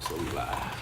So we live.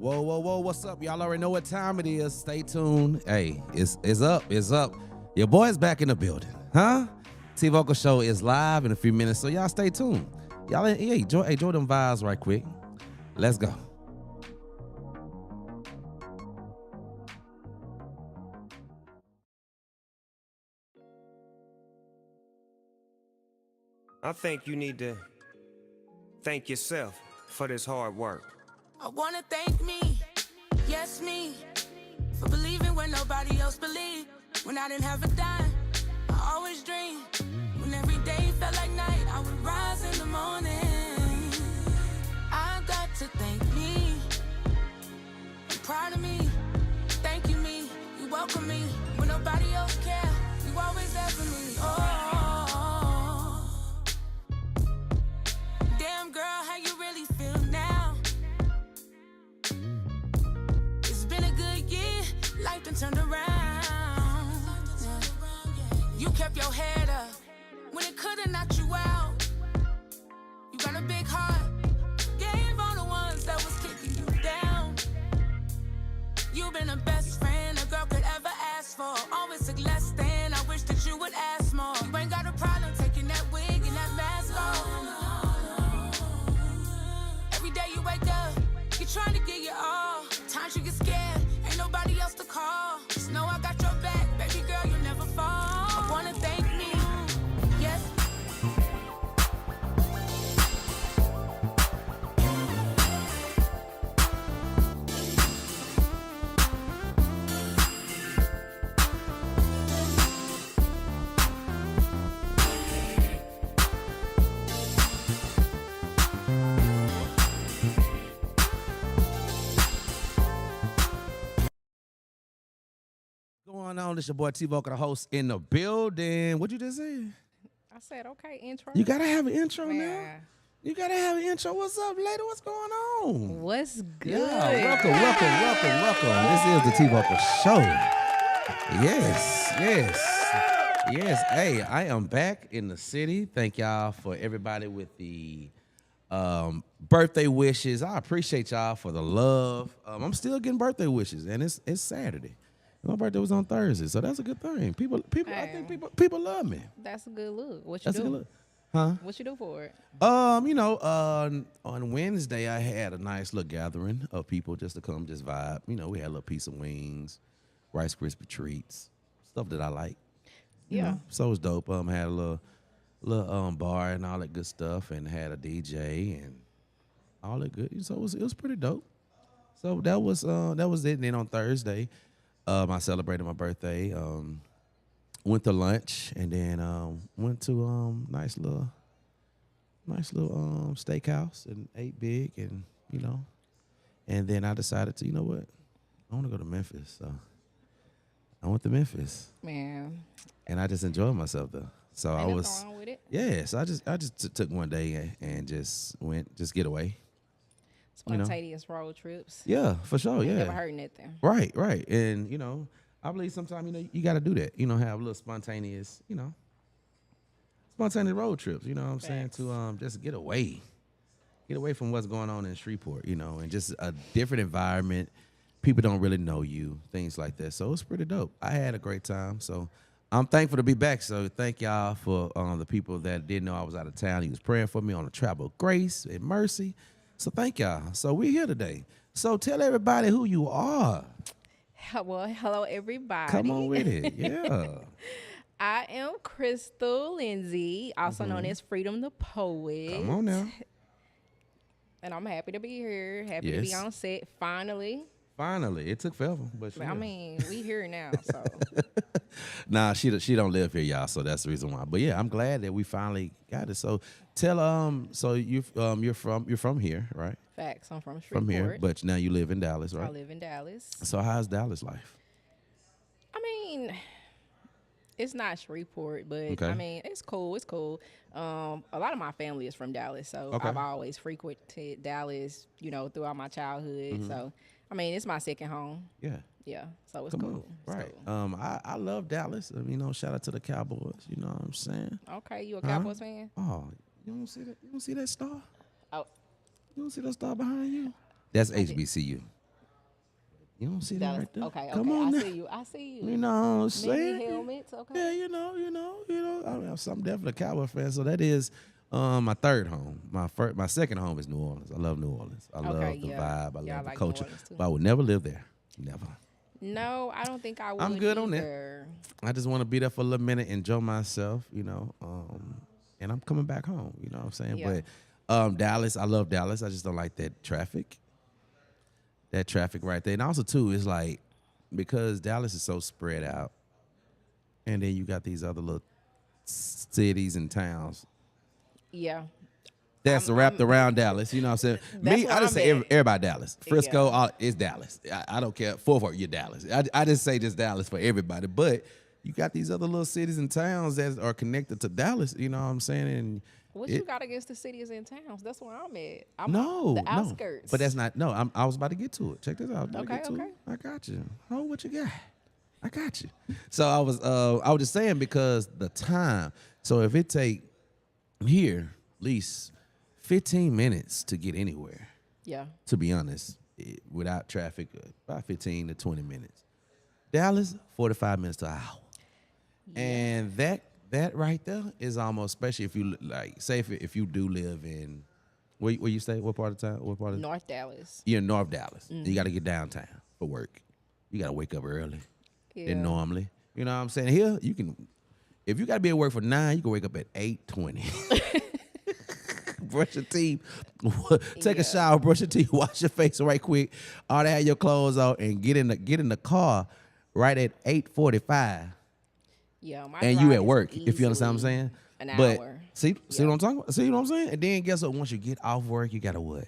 Whoa, whoa, whoa, what's up? Y'all already know what time it is. Stay tuned. Hey, it's up. Your boy's back in the building, huh? T-Vocal Show is live in a few minutes, so y'all stay tuned. Y'all enjoy them vibes right quick. Let's go. I think you need to thank yourself for this hard work. I wanna thank me, yes me, for believing when nobody else believed. When I didn't have a dime, I always dreamed. When every day felt like night, I would rise in the morning. I got to thank me. I'm proud of me. Thank you me. You welcome me when nobody else cared. You always there for me. Oh, damn girl, how you really feel now? It's been a good year. Life done turned around. You kept your head up when it could've knocked you out. You got a big heart, gave all the ones that was kicking you down. You've been the best friend a girl could ever ask for. Always took less than, I wish that you would ask more. You ain't got a problem taking that wig and that mask off. Every day you wake up, you're trying to get your all. Times you get scared, ain't nobody else to call. Just know I got your back, baby girl, you'll never fall. I wanna thank me, yes. going on? This your boy T Vocal, the host in the building. What you just say? I said, okay, intro. You gotta have an intro now. Man. You gotta have an intro. What's up, lady? What's going on? What's good? Yeah, welcome. This is the T Vocal Show. Yes. Hey, I am back in the city. Thank y'all for everybody with the birthday wishes. I appreciate y'all for the love. I'm still getting birthday wishes, and it's Saturday. My birthday was on Thursday, so that's a good thing. People, I think people love me. That's a good look. What you That's do? a good look. Huh? What you do for it? On Wednesday I had a nice little gathering of people just to come, just vibe. We had a little piece of wings, Rice Krispie treats, stuff that I like. You know? So it was dope. Had a little bar and all that good stuff, and had a DJ and all that good. So it was pretty dope. So that was it. And then on Thursday, I celebrated my birthday. Went to lunch and then went to nice little steakhouse and ate big, and and then I decided to, what, I want to go to Memphis. So I went to Memphis, Man. and I just enjoyed myself there. So Ain't I nothing was wrong with it. So I just took one day and just went get away. Spontaneous road trips. Yeah, for sure. Ain't Yeah, never heard nothing. Right. And I believe sometimes you got to do that. Have a little spontaneous road trips. You know what I'm saying? To just get away from what's going on in Shreveport. And just a different environment. People don't really know you, things like that. So it's pretty dope. I had a great time. So I'm thankful to be back. So thank y'all for the people that didn't know I was out of town. He was praying for me on the travel of grace and mercy. So thank y'all. So we're here today. So tell everybody who you are. Well, hello, everybody. Come on with it. Yeah. I am Krystal Lindsay, also known as Freedom the Poet. Come on now. And I'm happy to be here. Happy to be on set. Finally. It took forever, but I mean, we here now, so. Nah, she don't live here, y'all, so that's the reason why. But yeah, I'm glad that we finally got it. So tell so you're from here, right? Facts. I'm from Shreveport. From here, but now you live in Dallas, right? I live in Dallas. So how's Dallas life? I mean, it's not Shreveport, but Okay. I mean, it's cool. It's cool. A lot of my family is from Dallas, so Okay. I've always frequented Dallas, throughout my childhood. So, I mean, it's my second home. Yeah. So it's Come cool. on. It's Right. cool. I love Dallas. Shout out to the Cowboys. You know what I'm saying? Okay, you a Cowboys fan? Oh, you don't see that? You don't see that star? Oh, You don't see that star behind you? That's HBCU. You don't see that Dallas. right there? Okay, Come on I now. see you. I see you. You know what I'm saying? Maybe helmets. Okay. Yeah, you know. I'm definitely a Cowboy fan. So that is my third home. My second home is New Orleans. I love New Orleans. I love the vibe. I love Yeah, I the like New culture. Orleans, too. But I would never live there. Never. No, I don't think I would. I'm good on that. either. I just want to be there for a little minute, enjoy myself, and I'm coming back home. You know what I'm saying? Yeah. But Dallas, I love Dallas. I just don't like that traffic. That traffic right there. And also, too, it's like, because Dallas is so spread out, and then you got these other little cities and towns Yeah. that's wrapped around Dallas. You know what I'm saying? That's Me, where I just I'm say at. everybody Dallas. Frisco Yeah. is Dallas. I don't care. For you're Dallas. I just say just Dallas for everybody. But you got these other little cities and towns that are connected to Dallas. You know what I'm saying? And What you got against the cities and towns? That's where I'm at. I'm no, the outskirts. But that's not. No, I was about to get to it. Check this out. Okay. I got you. Oh, what you got? I got you. So I was just saying, because the time. So if it take here at least 15 minutes to get anywhere, Yeah. to be honest, without traffic, about 15 to 20 minutes. Dallas, 45 minutes to an hour. Yeah. And that right there is almost, especially if you, like, say if you do live in, where you stay? What part of town? What part of? North Dallas. You're in North Dallas. You got to get downtown for work. You got to wake up early than normally. You know what I'm saying? Here, you can, if you got to be at work for 9, you can wake up at 8:20. Brush your teeth, take a shower, brush your teeth, wash your face right quick. All that, have your clothes on, and get in the car right at 8:45. Yeah, my And drive you at is work, if you understand what I'm saying. an But hour. see what I'm talking about? See what I'm saying? And then guess what? Once you get off work, you gotta what?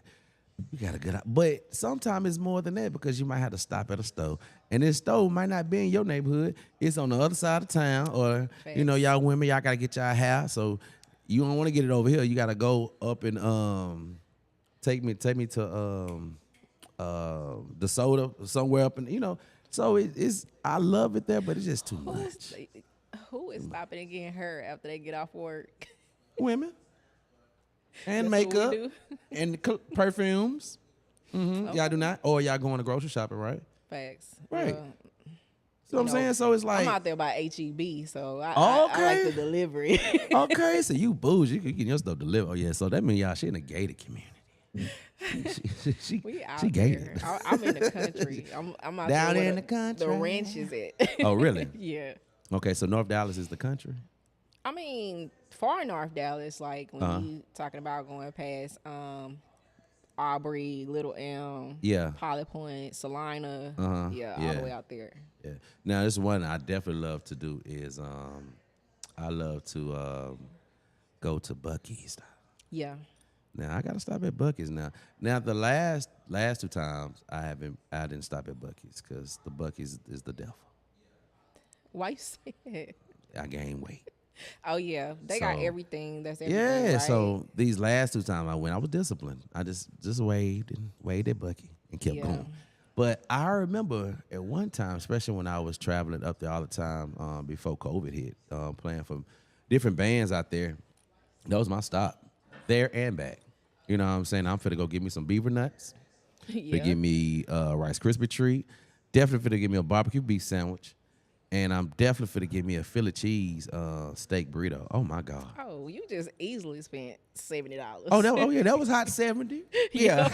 You gotta get out. But sometimes it's more than that, because you might have to stop at a store And this store might not be in your neighborhood. It's on the other side of town, or you know, Facts. y'all women, y'all gotta get y'all hair. So you don't want to get it over here. You gotta go up and take me to the soda somewhere up, and you know. So it's I love it there, but it's just too much. Who is stopping and getting her after they get off work? Women and That's what we makeup do. and perfumes. Y'all do not, or y'all going to grocery shopping, right? Facts. Right. Well, So I'm saying, so it's like I'm out there by HEB, so I Okay. like the delivery. okay, so you bougie, you can get your stuff delivered. Oh yeah, so that means y'all she in a gated community. she We out she gated. there. I'm in the country. I'm out Down there in where the country. The ranch is at. Oh really? Yeah. Okay, so North Dallas is the country. I mean, far north Dallas, like when you talking about going past Aubrey, Little Elm, Yeah. Holly Point, Salina, yeah, all Yeah. the way out there. Yeah. Now this one I definitely love to do is I love to go to Buc-ee's. Yeah. Now I gotta stop at Buc-ee's now. Now the last 2 times I didn't stop at Buc-ee's because the Buc-ee's is the devil. Why you say that? I gained weight. Oh yeah, they got So- everything. That's everything. Yeah, right? so these last 2 times I went, I was disciplined. I just waved at Bucky and kept Yeah. going. But I remember at one time, especially when I was traveling up there all the time before COVID hit, playing for different bands out there, that was my stop, there and back. You know what I'm saying? I'm finna go get me some beaver nuts, yeah. finna give me a Rice Krispie treat, definitely finna give me a barbecue beef sandwich, and I'm definitely finna give me a Philly cheese steak burrito. Oh my God. Oh, you just easily spent $70. Oh yeah, that was hot 70. Yeah.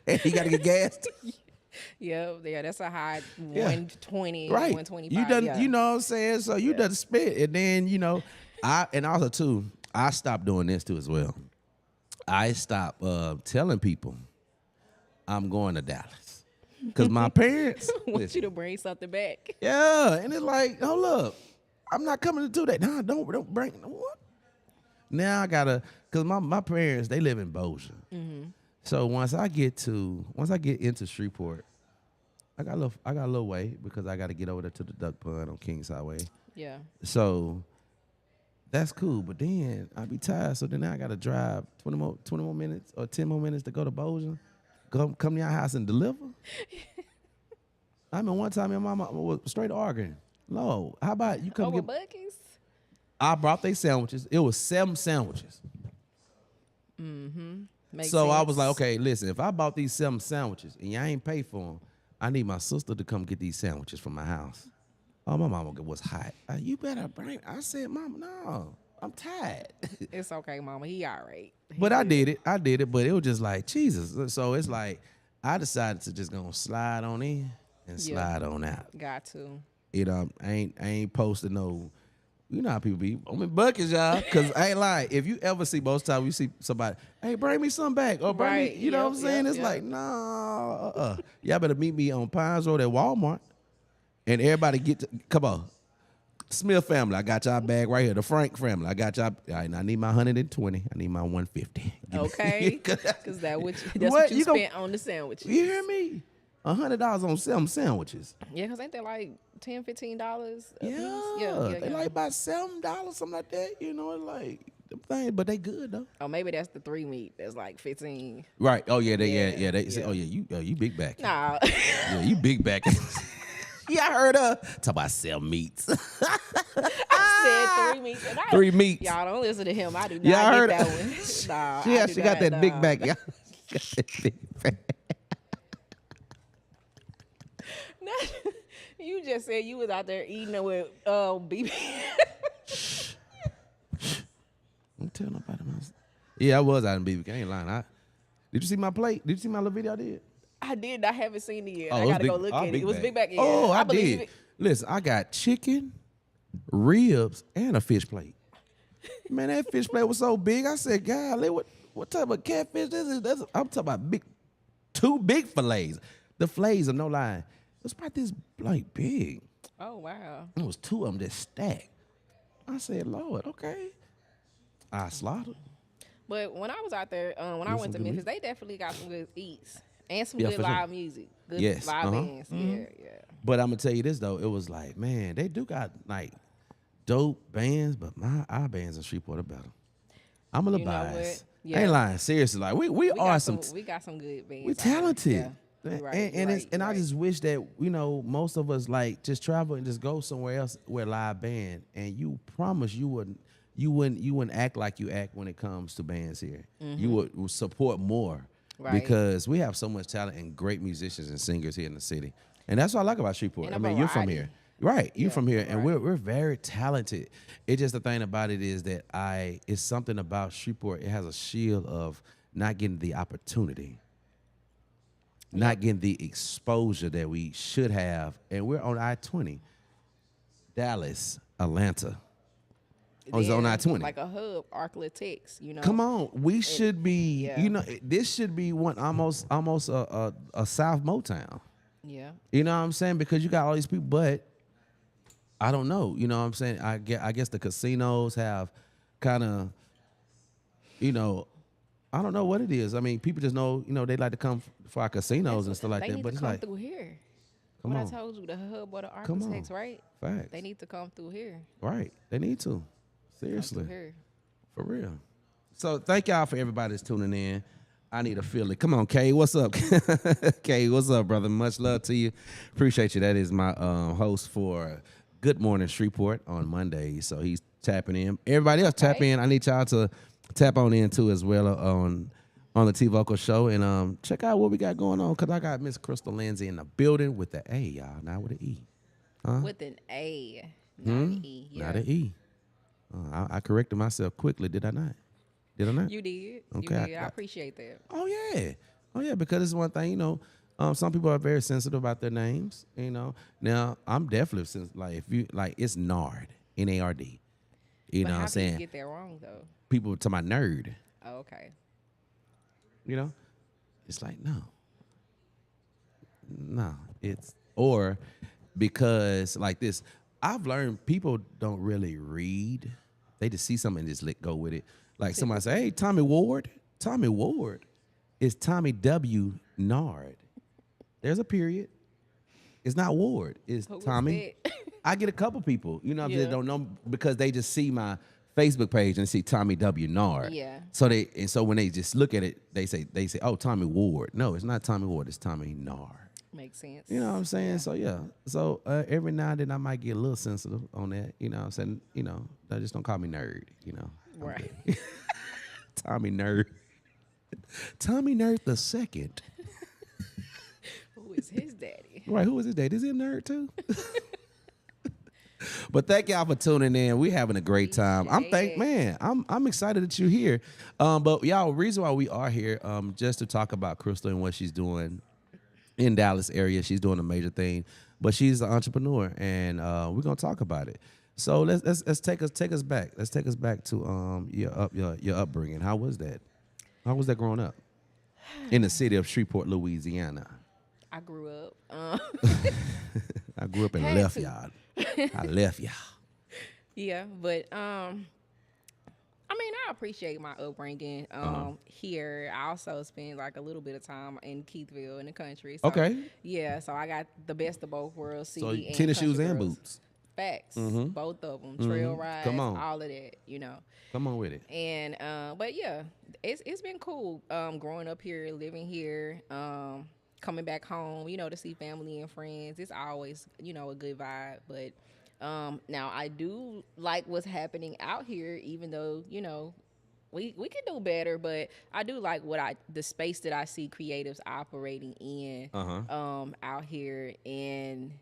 And you gotta get gassed. yeah, that's a high Yeah. 120, Right. 125. You done, yeah. you know what I'm saying? So you done spit. And then, you know, and also too, I stopped doing this too as well. I stopped telling people I'm going to Dallas. Because my parents want you to bring something back. yeah, and it's like, hold up, I'm not coming to do that. Nah, don't bring what? Now I gotta, cause my parents, they live in Bossier. So once I get into Shreveport, I got a little way because I gotta get over there to the Duck Pond on Kings Highway. Yeah. So that's cool, but then I be tired. So then I gotta drive 20 more minutes or 10 more minutes to go to Bossier. Come to your house and deliver. I mean, one time your mama was straight arguing. No, how about you come Over get? Buc-ee's? I brought they sandwiches. It was 7 sandwiches. Makes So I sense. was like, okay, listen, if I bought these 7 sandwiches and y'all ain't pay for them, I need my sister to come get these sandwiches from my house. Oh, my mama was hot. You better bring. I said, Mama, no, I'm tired. It's okay, Mama. He all right. But I did it, but it was just like, Jesus. So it's like, I decided to just go slide on in and Yeah. slide on out. Got to. You know, I ain't posting no, you know how people be. I'm in buckets, y'all, because I ain't lying. If you ever see, most times you see somebody, hey, bring me some back, or bring Right. me, you know what I'm Yep, saying? yep, It's yep. like, no, y'all better meet me on Pines Road at Walmart, and everybody come on. Smith family, I got y'all bag right here. The Frank family, I got y'all. All right, now I need my 120. I need my 150. Okay. Because that's what What? you You gon- spent on the sandwiches. You hear me? $100 on some sandwiches. Yeah, because ain't they like $10, $15? a piece? Yeah, they like about $7, something like that. You know, it's like them things, but they good though. Oh, maybe that's the 3 meat. That's like 15. Right. Oh yeah, they Yeah, they say, yeah. oh yeah, you big back. Nah. Yeah, you big back. Yeah, I heard talk about 7 meets. I said 3 meats. And 3 meats. Y'all don't listen to him. I do not Yeah, I get heard that it. one. Nah, Yeah, I do she got not, that big nah. back. Yeah. Got that big back. You just said you was out there eating it with BB. Don't tell nobody. Yeah, I was out in BBK. I ain't lying. Did you see my plate? Did you see my little video I did? I did. I haven't seen it yet. Oh, I it was gotta go big- look oh, at it. big It was bag. big back. Yeah, Oh, I believe did. it. Listen, I got chicken, ribs, and a fish plate. Man, that fish plate was so big. I said, golly, what type of catfish this is? I'm talking about 2 big fillets. The fillets are no lie. It was about this like big. Oh wow. It was 2 of them that stacked. I said, Lord, okay. I slaughtered. But when I was out there, when I Get went to some good Memphis, they definitely got some good eats. And some Yeah, good for sure. live music. Good Yes, live bands. Yeah. But I'm gonna tell you this though, it was like, man, they do got like dope bands, but our bands in Shreveport are better. I'm a little You know what? biased. Yeah. I ain't lying, seriously. Like we are some. We got some good bands. We out here. talented. Yeah. You're right, and you're and, right, it's, and you're I right. just wish that most of us like just travel and just go somewhere else where live band, and you promise you wouldn't act like you act when it comes to bands here. You would support more Right. because we have so much talent and great musicians and singers here in the city, and that's what I like about Shreveport. And I a mean, you're from variety. here, right? You're Yeah, from here, and right. we're very talented. It's just the thing about it is that it's something about Shreveport. It has a shield of not getting the opportunity. Not getting the exposure that we should have. And we're on I-20. Dallas, Atlanta. Oh, it's on They're I-20. like a hub, Arclitex, you know. Come on. We should be, Yeah. this should be one almost a South Motown. Yeah. You know what I'm saying? Because you got all these people, but I don't know. You know what I'm saying? I guess the casinos have kind of, I don't know what it is. I mean, people just know, they like to come for our casinos and stuff like They that. need But to it's come like, through here. come What on. I told you, the hub or the Come on. architects, right? Facts. They need to come through here. Right. They need to. Come Seriously. through here. For real. So thank y'all for everybody that's tuning in. I need a feel it. Come on, Kay. What's up? Kay, what's up, brother? Much love to you. Appreciate you. That is my host for Good Morning Shreveport on Mondays. So he's tapping in. Everybody else tap in. I need y'all to tap on in too as well on the T Vocal Show. And check out what we got going on, because I got Miss Krystal Lindsay in the building with the A, y'all, not with the E. With an A, not an E. Yeah. Not an E. I corrected myself quickly, did I not? Did I not? You did. Okay, You did. I appreciate that. Oh yeah, because it's one thing, some people are very sensitive about their names, Now I'm definitely sensitive. Like if you it's Nard, N-A-R-D. You But know what how I'm can saying? you get that wrong though? People to my nerd, Oh, okay. it's like no, it's or because like this. I've learned people don't really read; they just see something and just let go with it. Like somebody say, "Hey, Tommy Ward." Tommy Ward is Tommy W. Nard. There's a period. It's not Ward. It's Who is Tommy. that? I get a couple people, Yeah. that don't know because they just see my Facebook page and see Tommy W. Nard. Yeah. So when they just look at it, they say, "Oh, Tommy Ward." No, it's not Tommy Ward. It's Tommy Nard. Makes sense. You know what I'm saying? So yeah. So every now and then I might get a little sensitive on that. You know what I'm saying? Just don't call me nerd. I'm Right. good. Tommy Nerd. Tommy Nerd the second. Who is his daddy? Right, who is his dad? Is he a nerd too? But thank y'all for tuning in. We having a great time. I'm excited that you're here. But y'all, reason why we are here, just to talk about Krystal and what she's doing in Dallas area. She's doing a major thing, but she's an entrepreneur, and we're gonna talk about it. So let's take us back. Let's take us back to your upbringing. How was that? How was that growing up in the city of Shreveport, Louisiana? I grew up. I grew up and Had left to. y'all. I left y'all. Yeah, but I appreciate my upbringing here. I also spent like a little bit of time in Keithville in the country. So, Okay. Yeah, so I got the best of both worlds. So city and tennis country shoes and girls. boots. Facts, both of them. Trail rides, Come on. all of that, Come on with it. And but yeah, it's been cool growing up here, living here, coming back home, to see family and friends. It's always, a good vibe. But now I do like what's happening out here, even though, we can do better, but I do like the space that I see creatives operating in out here, and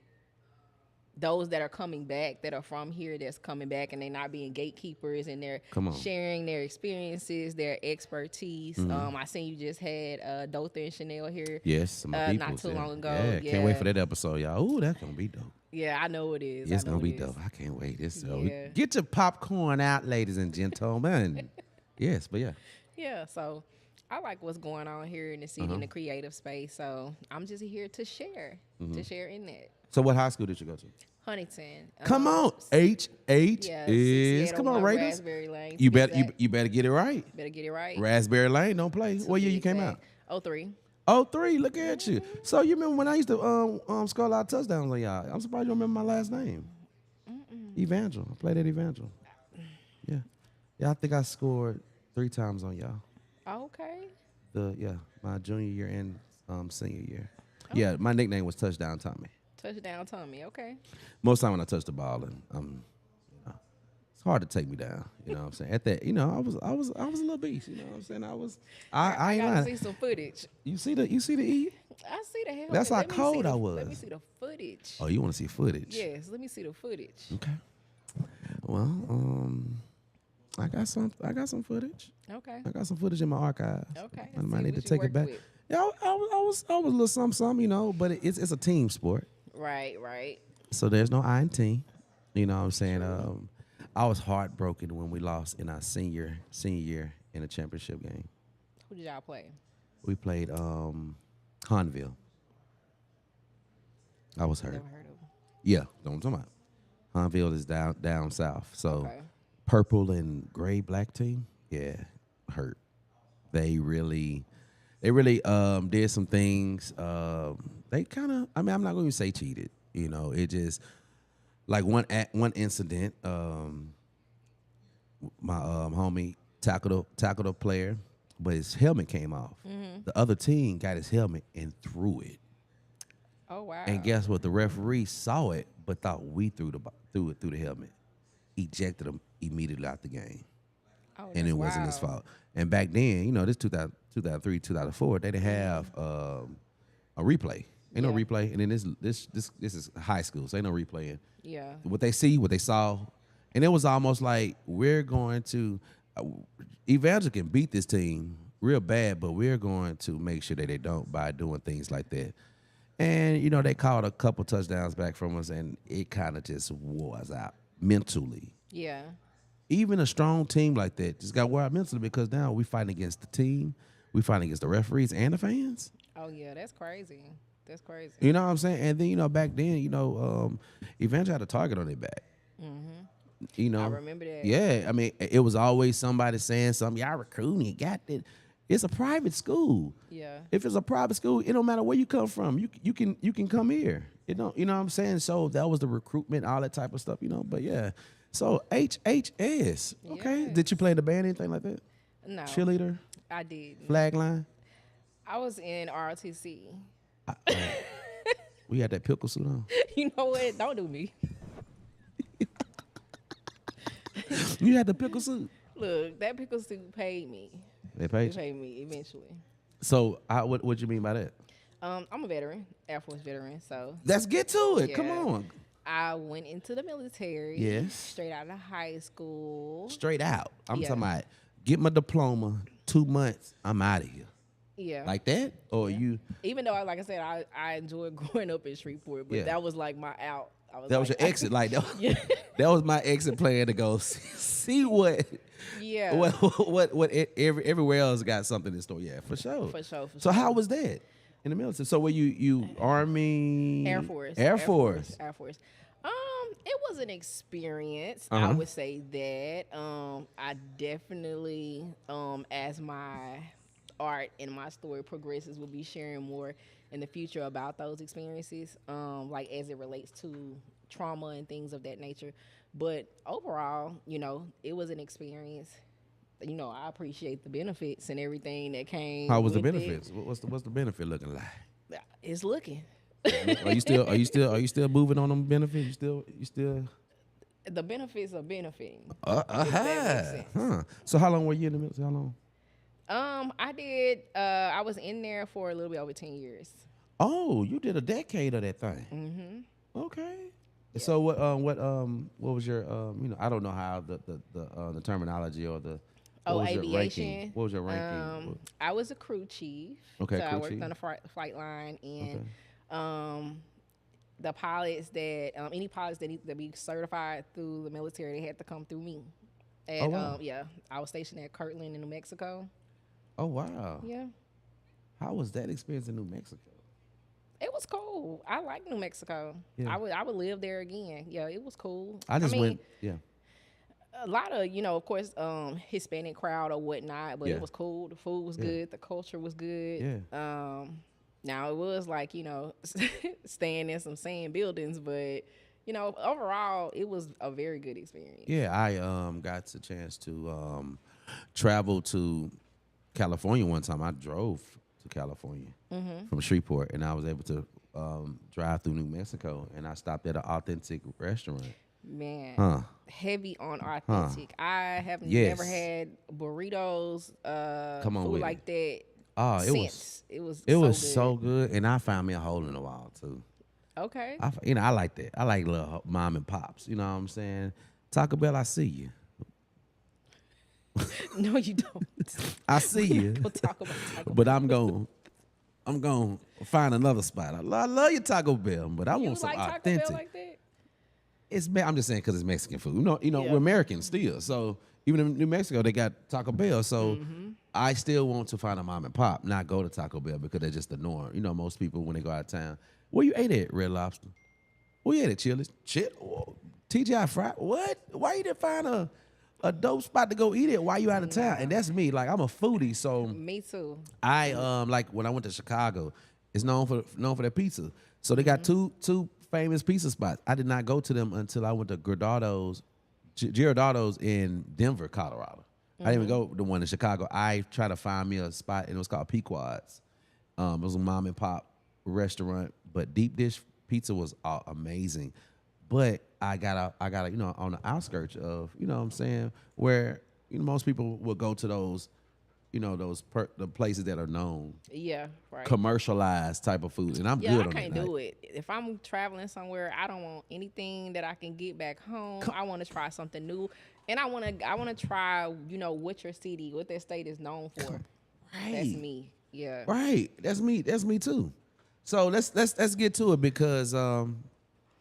those that are coming back, that are from here, that's coming back, and they're not being gatekeepers, and they're sharing their experiences, their expertise. I seen you just had Dotha and Chanel here. Yes, my people. Not too long ago. Yeah, can't wait for that episode, y'all. Ooh, that's gonna be dope. Yeah, I know it is. It's gonna be dope. I can't wait. Yeah. Get your popcorn out, ladies and gentlemen. Yes, but yeah. Yeah, so I like what's going on here in the city, in the creative space. So I'm just here to share in that. So what high school did you go to? Huntington. Come on, H Yeah, is come on, Raiders. Raspberry Lane. You better get it right. Better get it right. Raspberry Lane, don't play. What year you came out? 03. Oh, 3, look at you. So you remember when I used to score a lot of touchdowns on y'all? I'm surprised you don't remember my last name. Evangel. I played at Evangel. Yeah. Yeah, I think I scored 3 times on y'all. Okay. My junior year and senior year. Yeah, my nickname was Touchdown Tommy. Touchdown Tommy. Okay. Most time when I touch the ball, and it's hard to take me down. You know what I'm saying? At that, I was a little beast. You know what I'm saying? I ain't gotta lying. see some footage. You see the E? I see the helmet. That's how Let me see cold the- I was. Let me see the footage. Oh, you want to see footage? Yes, let me see the footage. Okay. Well, I got some footage. Okay. I got some footage in my archives. Okay. I might See need to what you take it worked back. with. Yeah, I was a little something, but it's a team sport. Right. So there's no I in team. You know what I'm saying? I was heartbroken when we lost in our senior year in a championship game. Who did y'all play? We played Hanville. I was hurt. Never heard of them. Yeah, don't talk about. Hanville is down south. So Okay. purple and gray black team, yeah, hurt. They really did some things. They kind of, I'm not going to say cheated. It just like one incident. My homie tackled a player, but his helmet came off. Mm-hmm. The other team got his helmet and threw it. Oh wow. And guess what? The referee saw it, but thought we threw it through the helmet. Ejected him immediately out the game. Oh, And it that's wasn't his wild. fault. And back then, this 2003, 2004, they didn't have a replay. Ain't no Yeah. replay. And then this is high school, so ain't no replaying. Yeah. What they see, what they saw, and it was almost like we're going to Evangel can beat this team real bad, but we're going to make sure that they don't by doing things like that. And they called a couple touchdowns back from us, and it kind of just wore us out mentally. Yeah. Even a strong team like that just got wore out mentally because now we fighting against the team, we fighting against the referees and the fans. Oh yeah, that's crazy. That's crazy. You know what I'm saying? And then back then, Evangel had a target on their back. Mm-hmm. I remember that. Yeah, I mean, it was always somebody saying something. Y'all recruiting, you got that. It's a private school. Yeah. If it's a private school, it don't matter where you come from. You can come here. It don't. You know what I'm saying? So that was the recruitment, all that type of stuff. But yeah. So HHS. Okay. Yes. Did you play in the band, anything like that? No. Cheerleader, I did. flag line. I was in ROTC. We had that pickle suit on. You know what? Don't do me. You had the pickle suit. Look, that pickle suit paid me. They paid It you. paid me eventually. So what you mean by that? I'm a veteran, Air Force veteran, so Let's get to it. Come Yeah. on. I went into the military. Yes. Straight out of high school. Straight out. I'm Yeah. talking about get my diploma, 2 months, I'm out of here. Yeah. Like that? Or you Even though, like I said, I enjoyed growing up in Shreveport, but Yeah. that was like my out. that was like, your exit. Like that, Yeah. that was my exit plan to go see what Yeah. what everywhere else got something in store. Yeah, for sure. For sure. So how was that in the military? So were you Army? Air Force. Air Force. Air Force. It was an experience. Uh-huh. I would say that. I definitely, as my art and my story progresses, will be sharing more in the future about those experiences, like as it relates to trauma and things of that nature. But overall, it was an experience. I appreciate the benefits and everything that came. How was the with it. benefits? What's the benefit looking like? It's looking. Are you still moving on them benefits? You still The benefits are benefiting. That makes sense. Huh. So how long were you in the military? How long? I did. I was in there for a little bit over 10 years. Oh, you did a decade of that thing. Mm-hmm. Okay. So what was your I don't know how the terminology or the what was your aviation. ranking? What was your ranking? I was a crew chief. Okay, so I crew worked chief. on the flight line, and the pilots that any pilots that need to be certified through the military, they had to come through me. And, Oh, wow. I was stationed at Kirtland in New Mexico. Oh wow. Yeah. How was that experience in New Mexico? It was cool. I like New Mexico. Yeah. I would live there again. Yeah, it was cool. I just mean, went. Yeah. A lot of, of course, Hispanic crowd or whatnot, but Yeah. it was cool. The food was Yeah. good. The culture was good. Yeah. Now it was like, staying in some sand buildings, but overall it was a very good experience. Yeah, I got the chance to travel to California one time. I drove to California from Shreveport, and I was able to drive through New Mexico, and I stopped at an authentic restaurant. Man, heavy on authentic. I have Yes. never had burritos, Come on food with like that. Oh, since. It was so good, and I found me a hole in the wall too. Okay. I like that. I like little mom and pops. You know what I'm saying? Taco Bell, I see you. No, you don't. I see you. We'll talk about Taco But I'm going to find another spot. I love your Taco Bell, but I You want some like Taco authentic. Bell like that? I'm just saying because it's Mexican food. Yeah. We're Americans still. So even in New Mexico, they got Taco Bell. So I still want to find a mom and pop, not go to Taco Bell because they're just the norm. Most people when they go out of town, where you ate at Red Lobster? Where you ate at Chili's? TGI Fried? What? Why you didn't find a dope spot to go eat it while you out of town? And that's me. Like I'm a foodie, so Me too. I like when I went to Chicago, it's known for their pizza. So they got two famous pizza spots. I did not go to them until I went to Giordano's in Denver, Colorado. I didn't even go to the one in Chicago. I tried to find me a spot, and it was called Pequod's. It was a mom and pop restaurant, but deep dish pizza was amazing. But I got on the outskirts of, what I'm saying, where most people will go to those, the places that are known, Yeah, right. commercialized type of food, and I'm Yeah, good I on can't that. do it. If I'm traveling somewhere, I don't want anything that I can get back home. I want to try something new, and I want to try, what your city, what that state is known for. Right. That's me. Yeah. Right. That's me too. So let's get to it because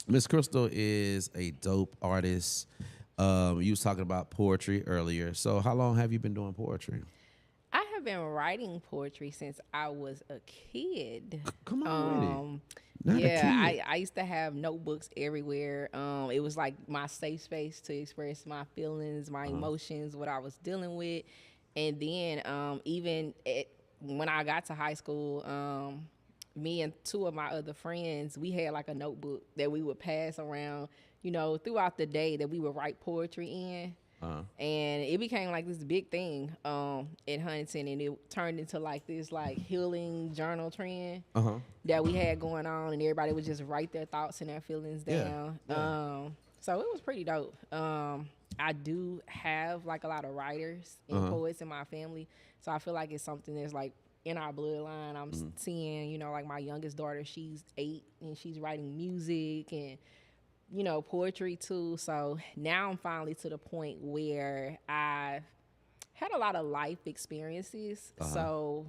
Miss Krystal is a dope artist. You was talking about poetry earlier. So how long have you been doing poetry? I have been writing poetry since I was a kid. Come on with it. Not a Yeah, kid. I used to have notebooks everywhere. It was like my safe space to express my feelings, my emotions, what I was dealing with. And then when I got to high school, me and two of my other friends, we had like a notebook that we would pass around, throughout the day that we would write poetry in. And it became like this big thing in Huntington, and it turned into like this like healing journal trend that we had going on, and everybody would just write their thoughts and their feelings down. So it was pretty dope. I do have like a lot of writers and poets in my family, so I feel like it's something that's like in our bloodline. I'm seeing, like my youngest daughter, she's 8 and she's writing music and poetry too. So now I'm finally to the point where I've had a lot of life experiences. So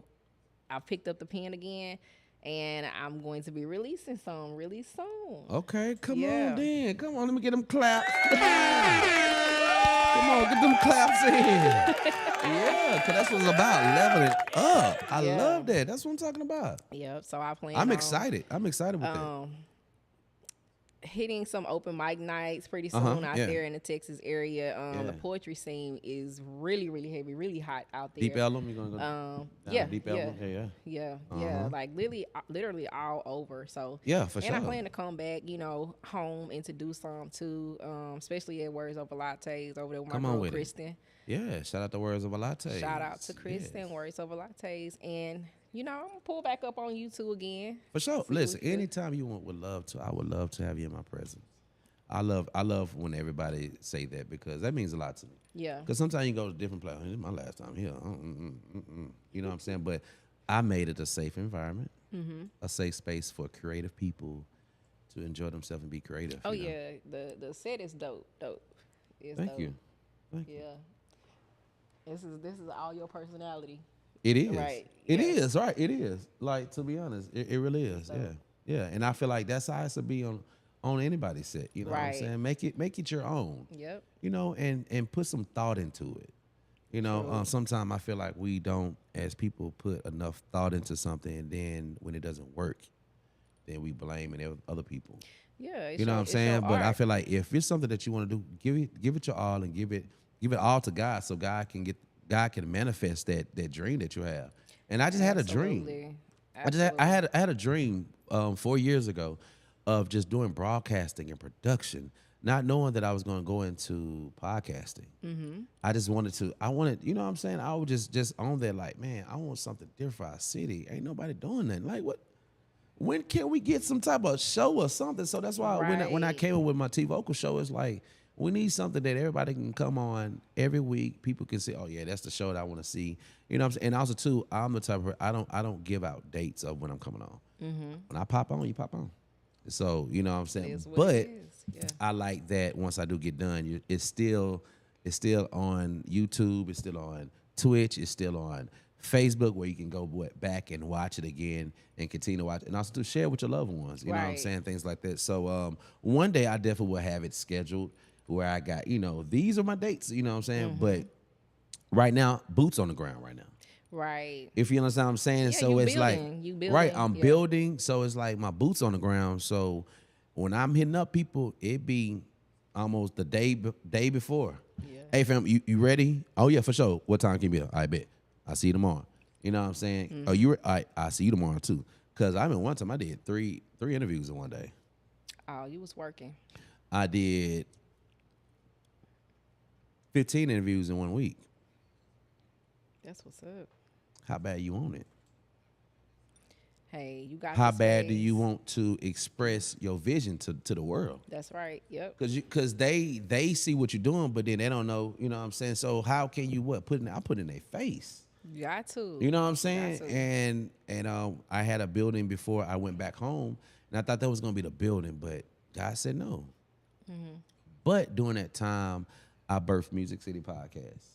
I picked up the pen again, and I'm going to be releasing some really soon. Okay, come Yeah. on then. Come on, let me get them claps. Come on, get them claps in. Yeah, because that's what it's about, leveling up. I Yeah. love that. That's what I'm talking about. Yep. So I plan. I'm on, excited. I'm excited with that. Hitting some open mic nights pretty soon out yeah. there in the Texas area. Yeah. The poetry scene is really, really heavy, really hot out there. Deep Ellum, you gonna go? down Yeah, to Deep yeah. Ellum? Yeah, like literally all over. So Yeah, for and sure. I plan to come back, home and to do some too, especially at Words Over Lattes over there with my Come on girl with it. Kristen. Yeah, shout out to Words of a Latte. Shout out to Kristen, Words Over Lattes, and I'm gonna pull back up on you two again. For sure. See what Listen, we do. anytime you want, I would love to have you in my presence. I love when everybody say that because that means a lot to me. Yeah. Because sometimes you go to different places. This is my last time here. You know what I'm saying? But I made it a safe environment, a safe space for creative people to enjoy themselves and be creative. Oh you know? yeah, the set is dope. It's Thank dope. you. Thank you. Yeah. This is all your personality. It is. Right, It yeah. is. Right. It is. Like, to be honest, it really is. So- Yeah. Yeah. And I feel like that's how it should be on anybody's set. You know what I'm Right. saying? Make it your own. Yep. And put some thought into it. Sometimes I feel like we don't, as people, put enough thought into something, and then when it doesn't work, then we blame other people. Yeah, You know what I'm saying? But I feel like if it's something that you want to do, give it your all and give it all to God, so God can manifest that dream that you have. And I just had a dream. I had a dream 4 years ago of just doing broadcasting and production, not knowing that I was going to go into podcasting. I just wanted, you know what I'm saying? I was just on there like, man, I want something different for our city. Ain't nobody doing nothing. Like, what? When can we get some type of show or something? So that's why when I came up with my Vocal show, it's like, we need something that everybody can come on every week. People can say, oh yeah, that's the show that I want to see. You know what I'm saying? And also too, I'm the type of I don't give out dates of when I'm coming on. When I pop on, you pop on. So, you know what I'm saying? But I like that once I do get done, it's still on YouTube, it's still on Twitch, it's still on Facebook, where you can go back and watch it again and continue to watch it. And also to share with your loved ones, you know what I'm saying? Things like that. So one day I definitely will have it scheduled where I got, these are my dates, you know what I'm saying? But right now, boots on the ground right now. Right. If you understand what I'm saying. Yeah, so it's building. Right, I'm building. So it's like my boots on the ground. So when I'm hitting up people, it be almost the day before. Yeah. Hey fam, you ready? Oh yeah, for sure. What time can you be there? I bet. I'll see you tomorrow. You know what I'm saying? Oh, I'll see you tomorrow too. Cause I mean, one time I did three interviews in one day. Oh, you was working. I did 15 interviews in 1 week. That's what's up. How bad you want it? Hey, you got. How bad do you want to express your vision to the world? That's right. Yep. Because they see what you're doing, but then they don't know. You know what I'm saying? So how can you I put in their face? You got to. You know what I'm saying? And I had a building before I went back home, and I thought that was gonna be the building, but God said no. But during that time, I birthed Music City Podcast.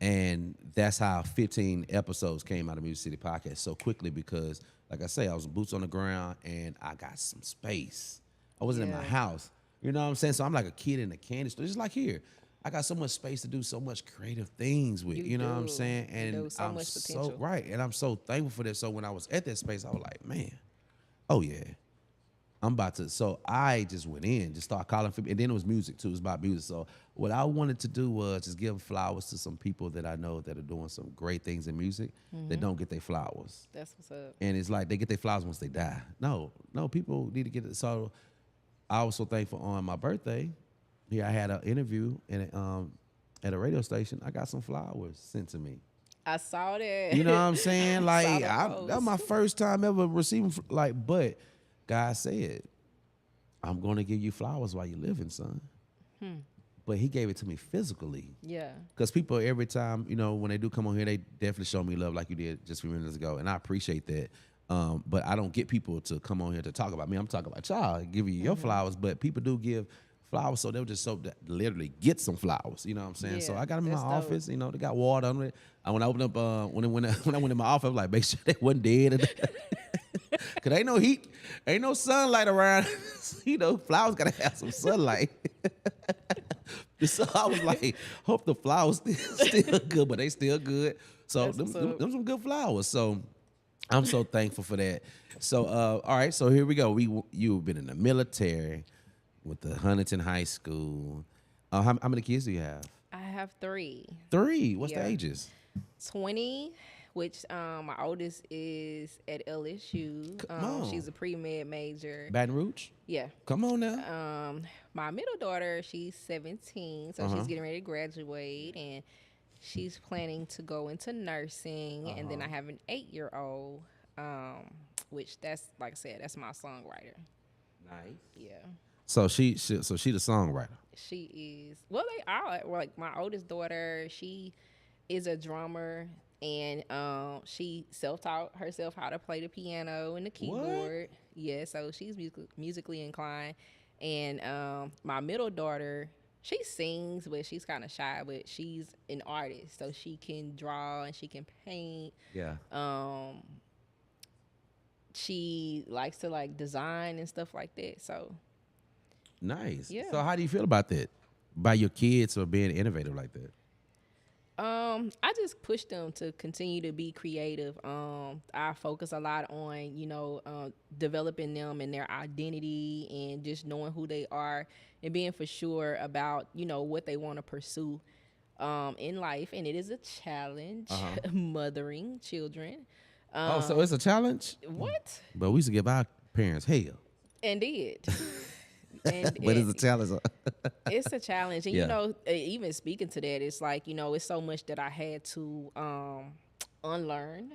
And that's how 15 episodes came out of Music City Podcast so quickly because, like I say, I was boots on the ground and I got some space. I wasn't in my house. You know what I'm saying? So I'm like a kid in a candy store. Just like here. I got so much space to do so much creative things with. You know what I'm saying? And so I'm much potential. And I'm so thankful for that. So when I was at that space, I was like, man, oh yeah. I'm about to, so I just went in, just started calling, and then it was music too, it was about music. So what I wanted to do was just give flowers to some people that I know that are doing some great things in music that don't get their flowers. That's what's up. And it's like they get their flowers once they die. No, people need to get it. So I was so thankful on my birthday. Here I had an interview at a radio station. I got some flowers sent to me. I saw that. You know what I'm saying? Like that was my first time ever receiving but God said, I'm going to give you flowers while you're living, son. But he gave it to me physically. Yeah. Because people every time, when they do come on here, they definitely show me love like you did just a few minutes ago. And I appreciate that. But I don't get people to come on here to talk about me. I'm talking about y'all, give you your flowers. But people do give flowers, so they'll just literally get some flowers. You know what I'm saying? Yeah, so I got them in my office. They got water on it. When I opened up, when I went in my office, I was like, make sure they wasn't dead. Cause ain't no heat, ain't no sunlight around. Flowers gotta have some sunlight. So I was like, hope the flowers still good, but they still good. So them some good flowers. So I'm so thankful for that. So all right, so here we go. You've been in the military with the Huntington High School. How many kids do you have? I have 3. 3? What's the ages? 20. Which my oldest is at LSU. She's a pre-med major. Baton Rouge? Yeah. Come on now. My middle daughter, she's 17, so she's getting ready to graduate, and she's planning to go into nursing. And then I have an 8-year-old, which that's, like I said, that's my songwriter. Nice. Yeah. So she the songwriter. She is. Well, they are. Like my oldest daughter, she is a drummer. And she self-taught herself how to play the piano and the keyboard. What? Yeah, so she's musically inclined. And my middle daughter, she sings, but she's kind of shy. But she's an artist, so she can draw and she can paint. Yeah. She likes to design and stuff like that. So nice. Yeah. So how do you feel about that? By your kids or being innovative like that? I just push them to continue to be creative. I focus a lot on, developing them and their identity and just knowing who they are and being for sure about, what they want to pursue in life. And it is a challenge, mothering children. So it's a challenge? What? But we used to give our parents hell. And did. But it's a challenge. It's a challenge. And, Yeah. even speaking to that, it's like, it's so much that I had to unlearn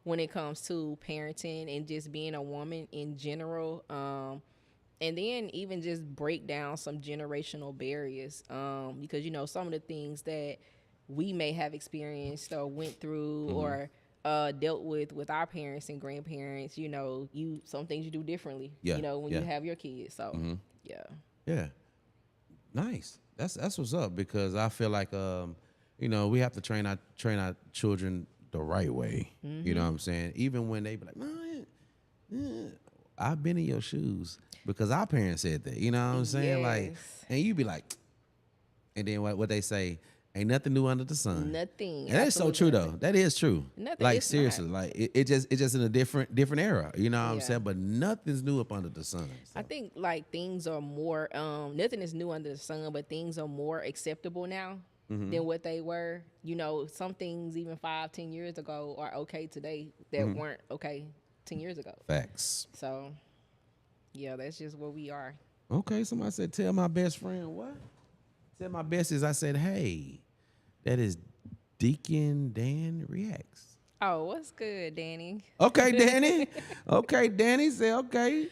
when it comes to parenting and just being a woman in general. And then even just break down some generational barriers because, some of the things that we may have experienced or went through or dealt with our parents and grandparents, some things you do differently, when you have your kids. So, Yeah. Nice. That's what's up, because I feel like we have to train our children the right way. You know what I'm saying? Even when they be like, no, I've been in your shoes, because our parents said that. You know what I'm saying? Like, Yes. and you be like, and then what they say, ain't nothing new under the sun. Nothing. And that's so true though. That is true. Nothing, Like it's seriously, not. like it's just in a different era. You know what I'm Yeah. saying? But nothing's new up under the sun. So. I think like things are more nothing is new under the sun, but things are more acceptable now than what they were. Some things even 5-10 years ago are okay today that weren't okay 10 years ago. Facts. So yeah, that's just where we are. Okay, somebody said, tell my best friend what? Tell my besties, I said, hey, that is Deacon Dan Reacts. Oh, what's good, Danny? Okay, Danny. Okay, Danny said, okay.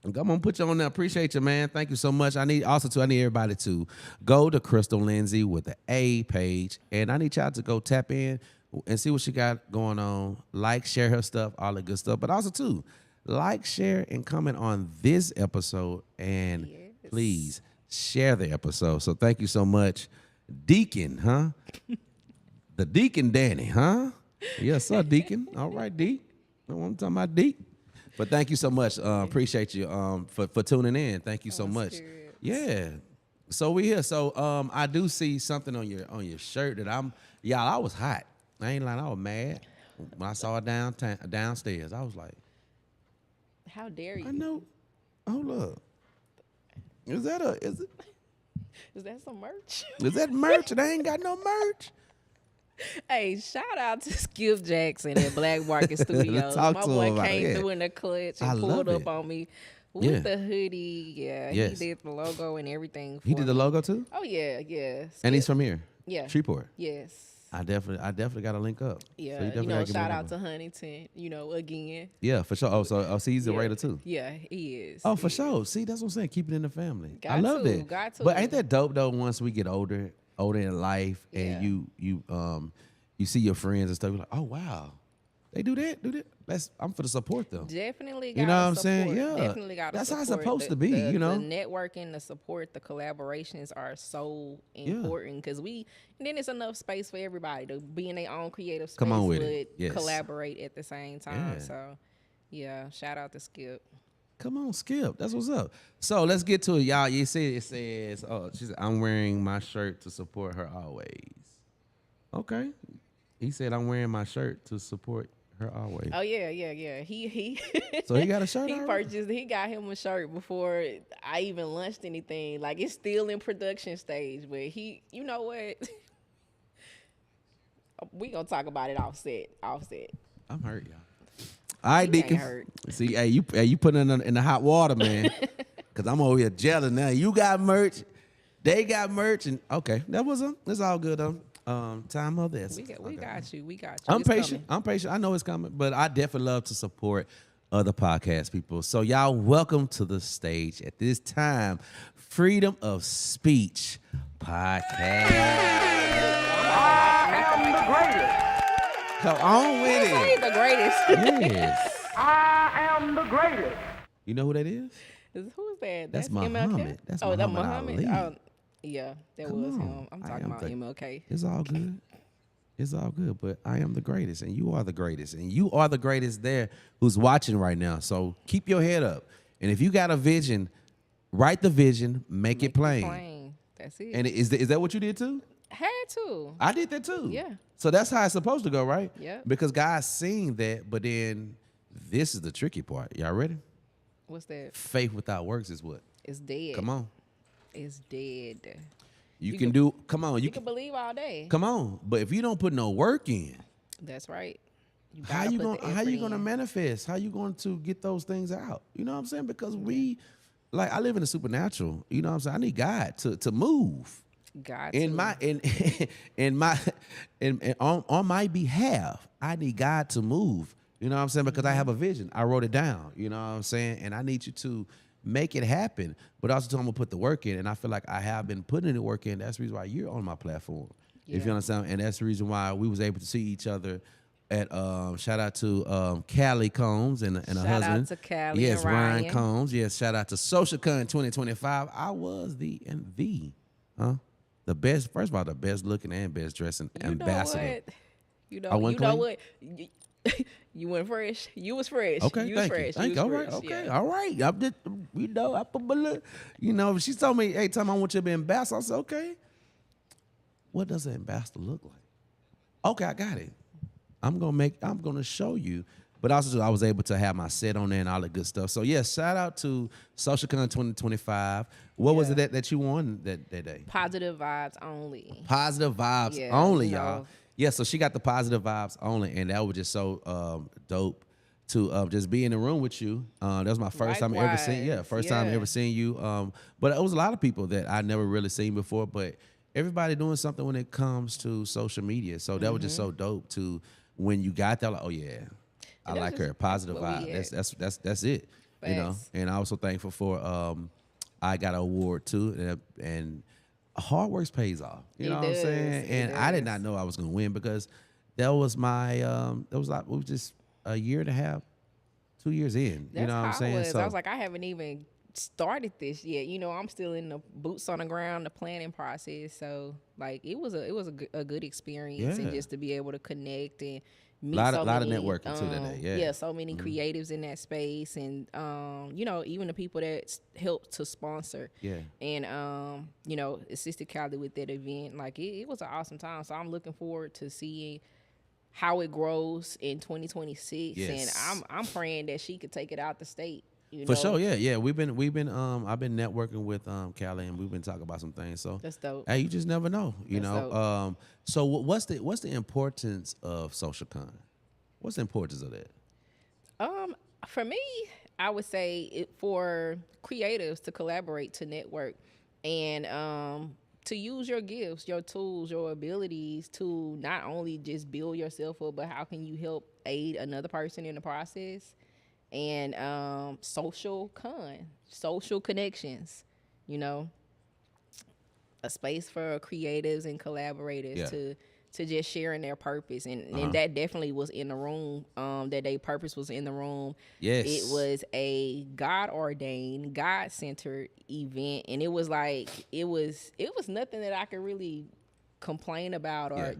I'm gonna put you on there. Appreciate you, man. Thank you so much. I need everybody to go to Krystal Lindsay with the A page, and I need y'all to go tap in and see what she got going on. Like, share her stuff, all the good stuff. But also too, like, share, and comment on this episode, and Yes. please share the episode. So thank you so much, Deacon, huh? The Deacon Danny, huh? Yes, sir, Deacon. All right, Deacon. I'm talking about Deacon. But thank you so much. Appreciate you for tuning in. Thank you so much. Serious. Yeah. So we here. So I do see something on your shirt that I was hot. I ain't lying. I was mad when I saw it downstairs. I was like, How dare you? I know. Hold up. Is Is that some merch? that merch? And I ain't got no merch. Hey, shout out to Skip Jackson at Black Market Studios. Talk My to boy him about came it. through in the clutch and I pulled love up it. on me with Yeah. the hoodie. Yeah, Yes. he did the logo and everything. He for did the me. logo too? Oh yeah. And he's Skip. from here. Yeah. Shreveport. Yes. I definitely got to link up. Yeah, So you definitely gotta give me shout a out number. to Huntington, again. Yeah, for sure. So he's a Yeah. Raider too. Yeah, he is. Oh, for He sure. See, that's what I'm saying. Keep it in the family. I Got love to, it. got to. But ain't that dope though? Once we get older in life, and you see your friends and stuff, you're like, oh wow, they do that. I'm for to support them. Definitely got You know what I'm support. saying? Yeah. Definitely got That's how it's support. supposed to be, The you know? networking, the support, the collaborations are so important because and then it's enough space for everybody to be in their own creative space, Come on with but it. Yes. collaborate at the same time. Yeah. So, yeah, shout out to Skip. Come on, Skip. That's what's up. So let's get to it, y'all. You see, it says, she said, I'm wearing my shirt to support her always. Okay. He said, I'm wearing my shirt to support her always. Oh yeah. He So he got a shirt he already? he got him a shirt before I even launched anything. Like it's still in production stage, but you know what? We gonna talk about it offset. I'm hurt, y'all. All right, He ain't Deacon. hurt. See, hey, you putting it in the hot water, man. Cause I'm over here jealous now. You got merch, they got merch, and okay, it's all good though. Time of this. We got you. I'm It's patient. coming. I know it's coming, but I definitely love to support other podcast people. So y'all, welcome to the stage at this time, Freedom of Speech podcast. I am the greatest. Come on with He's it. the greatest. Yes. I am the greatest. You know who that is? Who's that? That's MLK? Muhammad. That's oh, that Muhammad Muhammad. Ali. Oh, yeah, that Come was on. him. I'm I talking am about the- MLK. It's all good. It's all good, but I am the greatest, and you are the greatest, and you are the greatest there who's watching right now. So keep your head up, and if you got a vision, write the vision, make it plain. That's it. And is that what you did too? Had to. I did that too. Yeah. So that's how it's supposed to go, right? Yeah. Because God's seeing that, but then this is the tricky part. Y'all ready? What's that? Faith without works is what? It's dead. Come on. It's dead. You can do, come on. You can believe all day. Come on. But if you don't put no work in, That's right. how you gonna manifest? How you going to get those things out? You know what I'm saying? Because I live in the supernatural. You know what I'm saying? I need God to move. God In to. my on my behalf, I need God to move. You know what I'm saying? Because I have a vision. I wrote it down. You know what I'm saying? And I need you to make it happen. But also, I'm gonna put the work in. And I feel like I have been putting the work in. That's the reason why you're on my platform. If you understand, and that's the reason why we was able to see each other at shout out to Callie Combs and her husband. Shout out to Callie yes, and Ryan. Combs. Yes, shout out to SocialCon 2025. I was the best. First of all, the best looking and best dressing ambassador. You know I what? went You know clean? what? You went fresh. You was fresh. Okay, you was thank you. fresh. Thank you. All right, okay, all right. I'm just, I put my look. She told me, hey, time I want you to be ambassador. I said, okay. What does an ambassador look like? Okay, I got it. I'm gonna show you. But also, I was able to have my set on there and all that good stuff. So, yes, shout out to SocialCon 2025. What was it that you won that day? Positive vibes only. Positive vibes Yeah, only, you know. y'all. Yeah, so she got the positive vibes only, and that was just so dope to just be in the room with you. That was my first time ever seeing. Yeah, first time ever seeing you. But it was a lot of people that I never really seen before. But everybody doing something when it comes to social media. So that was just so dope to when you got that. Like, oh yeah, I like her. Positive vibe. That's it. You know. Facts. And I'm also thankful for I got an award too, and hard work pays off. You know what I'm saying? And I did not know I was gonna win because that was my it was just a year and a half, 2 years in. That's you know what I'm saying? I was like, I haven't even started this yet. I'm still in the boots on the ground, the planning process. So like, it was a good experience, and just to be able to connect and meet lot so of many, networking too that day. Yeah, so many creatives in that space, and even the people that helped to sponsor. Yeah. And assisted Callie with that event. Like, it was an awesome time. So I'm looking forward to seeing how it grows in 2026. Yes. And I'm praying that she could take it out the state. For sure, yeah. We've been I've been networking with Callie, and we've been talking about some things. So That's dope. Hey, you just never know, you That's know. dope. So what's the importance of SocialCon? What's the importance of that? For me, I would say for creatives to collaborate, to network, and to use your gifts, your tools, your abilities to not only just build yourself up, but how can you help aid another person in the process? And social connections, a space for creatives and collaborators to just sharing their purpose, and that definitely was in the room. That day, purpose was in the room. Yes, it was a God ordained, God centered event, and it was like it was nothing that I could really complain about or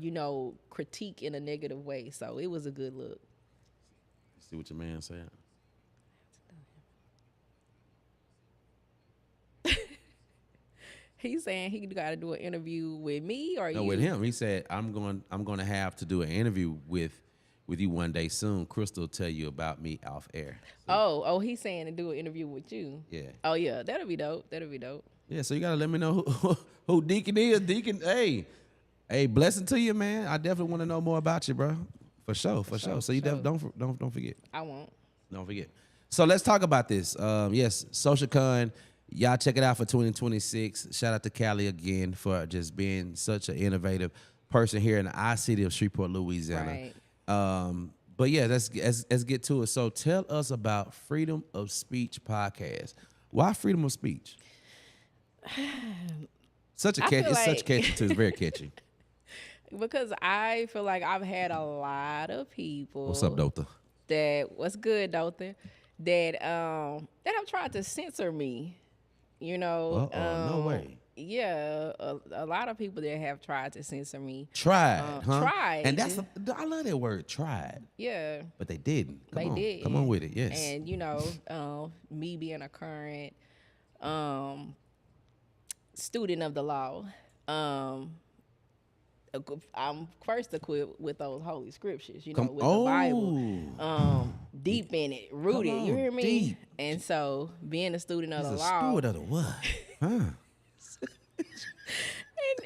critique in a negative way. So it was a good look. See what your man said. He's saying he got to do an interview with me or no, you? with him. He said, I'm going to have to do an interview with you one day soon. Krystal will tell you about me off air. So, Oh, he's saying to do an interview with you. Yeah. Oh yeah, that'll be dope. Yeah, so you gotta let me know who Deacon is. Deacon, hey, blessing to you, man. I definitely want to know more about you, bro. For sure. So you don't forget. I won't. Don't forget. So let's talk about this. Yes, SocialCon. Y'all check it out for 2026. Shout out to Callie again for just being such an innovative person here in the I-City of Shreveport, Louisiana. Right. But yeah, let's get to it. So tell us about Freedom of Speech podcast. Why freedom of speech? Such catchy too. It's very catchy. Because I feel like I've had a lot of people. What's up, Dotha? What's good, Dotha? That have tried to censor me. No way. Yeah, a lot of people that have tried to censor me. Tried. Tried. And I love that word, tried. Yeah. But they didn't. Didn't. Come on with it, yes. And, me being a current student of the law, I'm first equipped with those holy scriptures, with the Oh. Bible, deep in it, rooted. Come You on, hear me? deep. And so, being a student of He's the a law, steward of the what? Huh?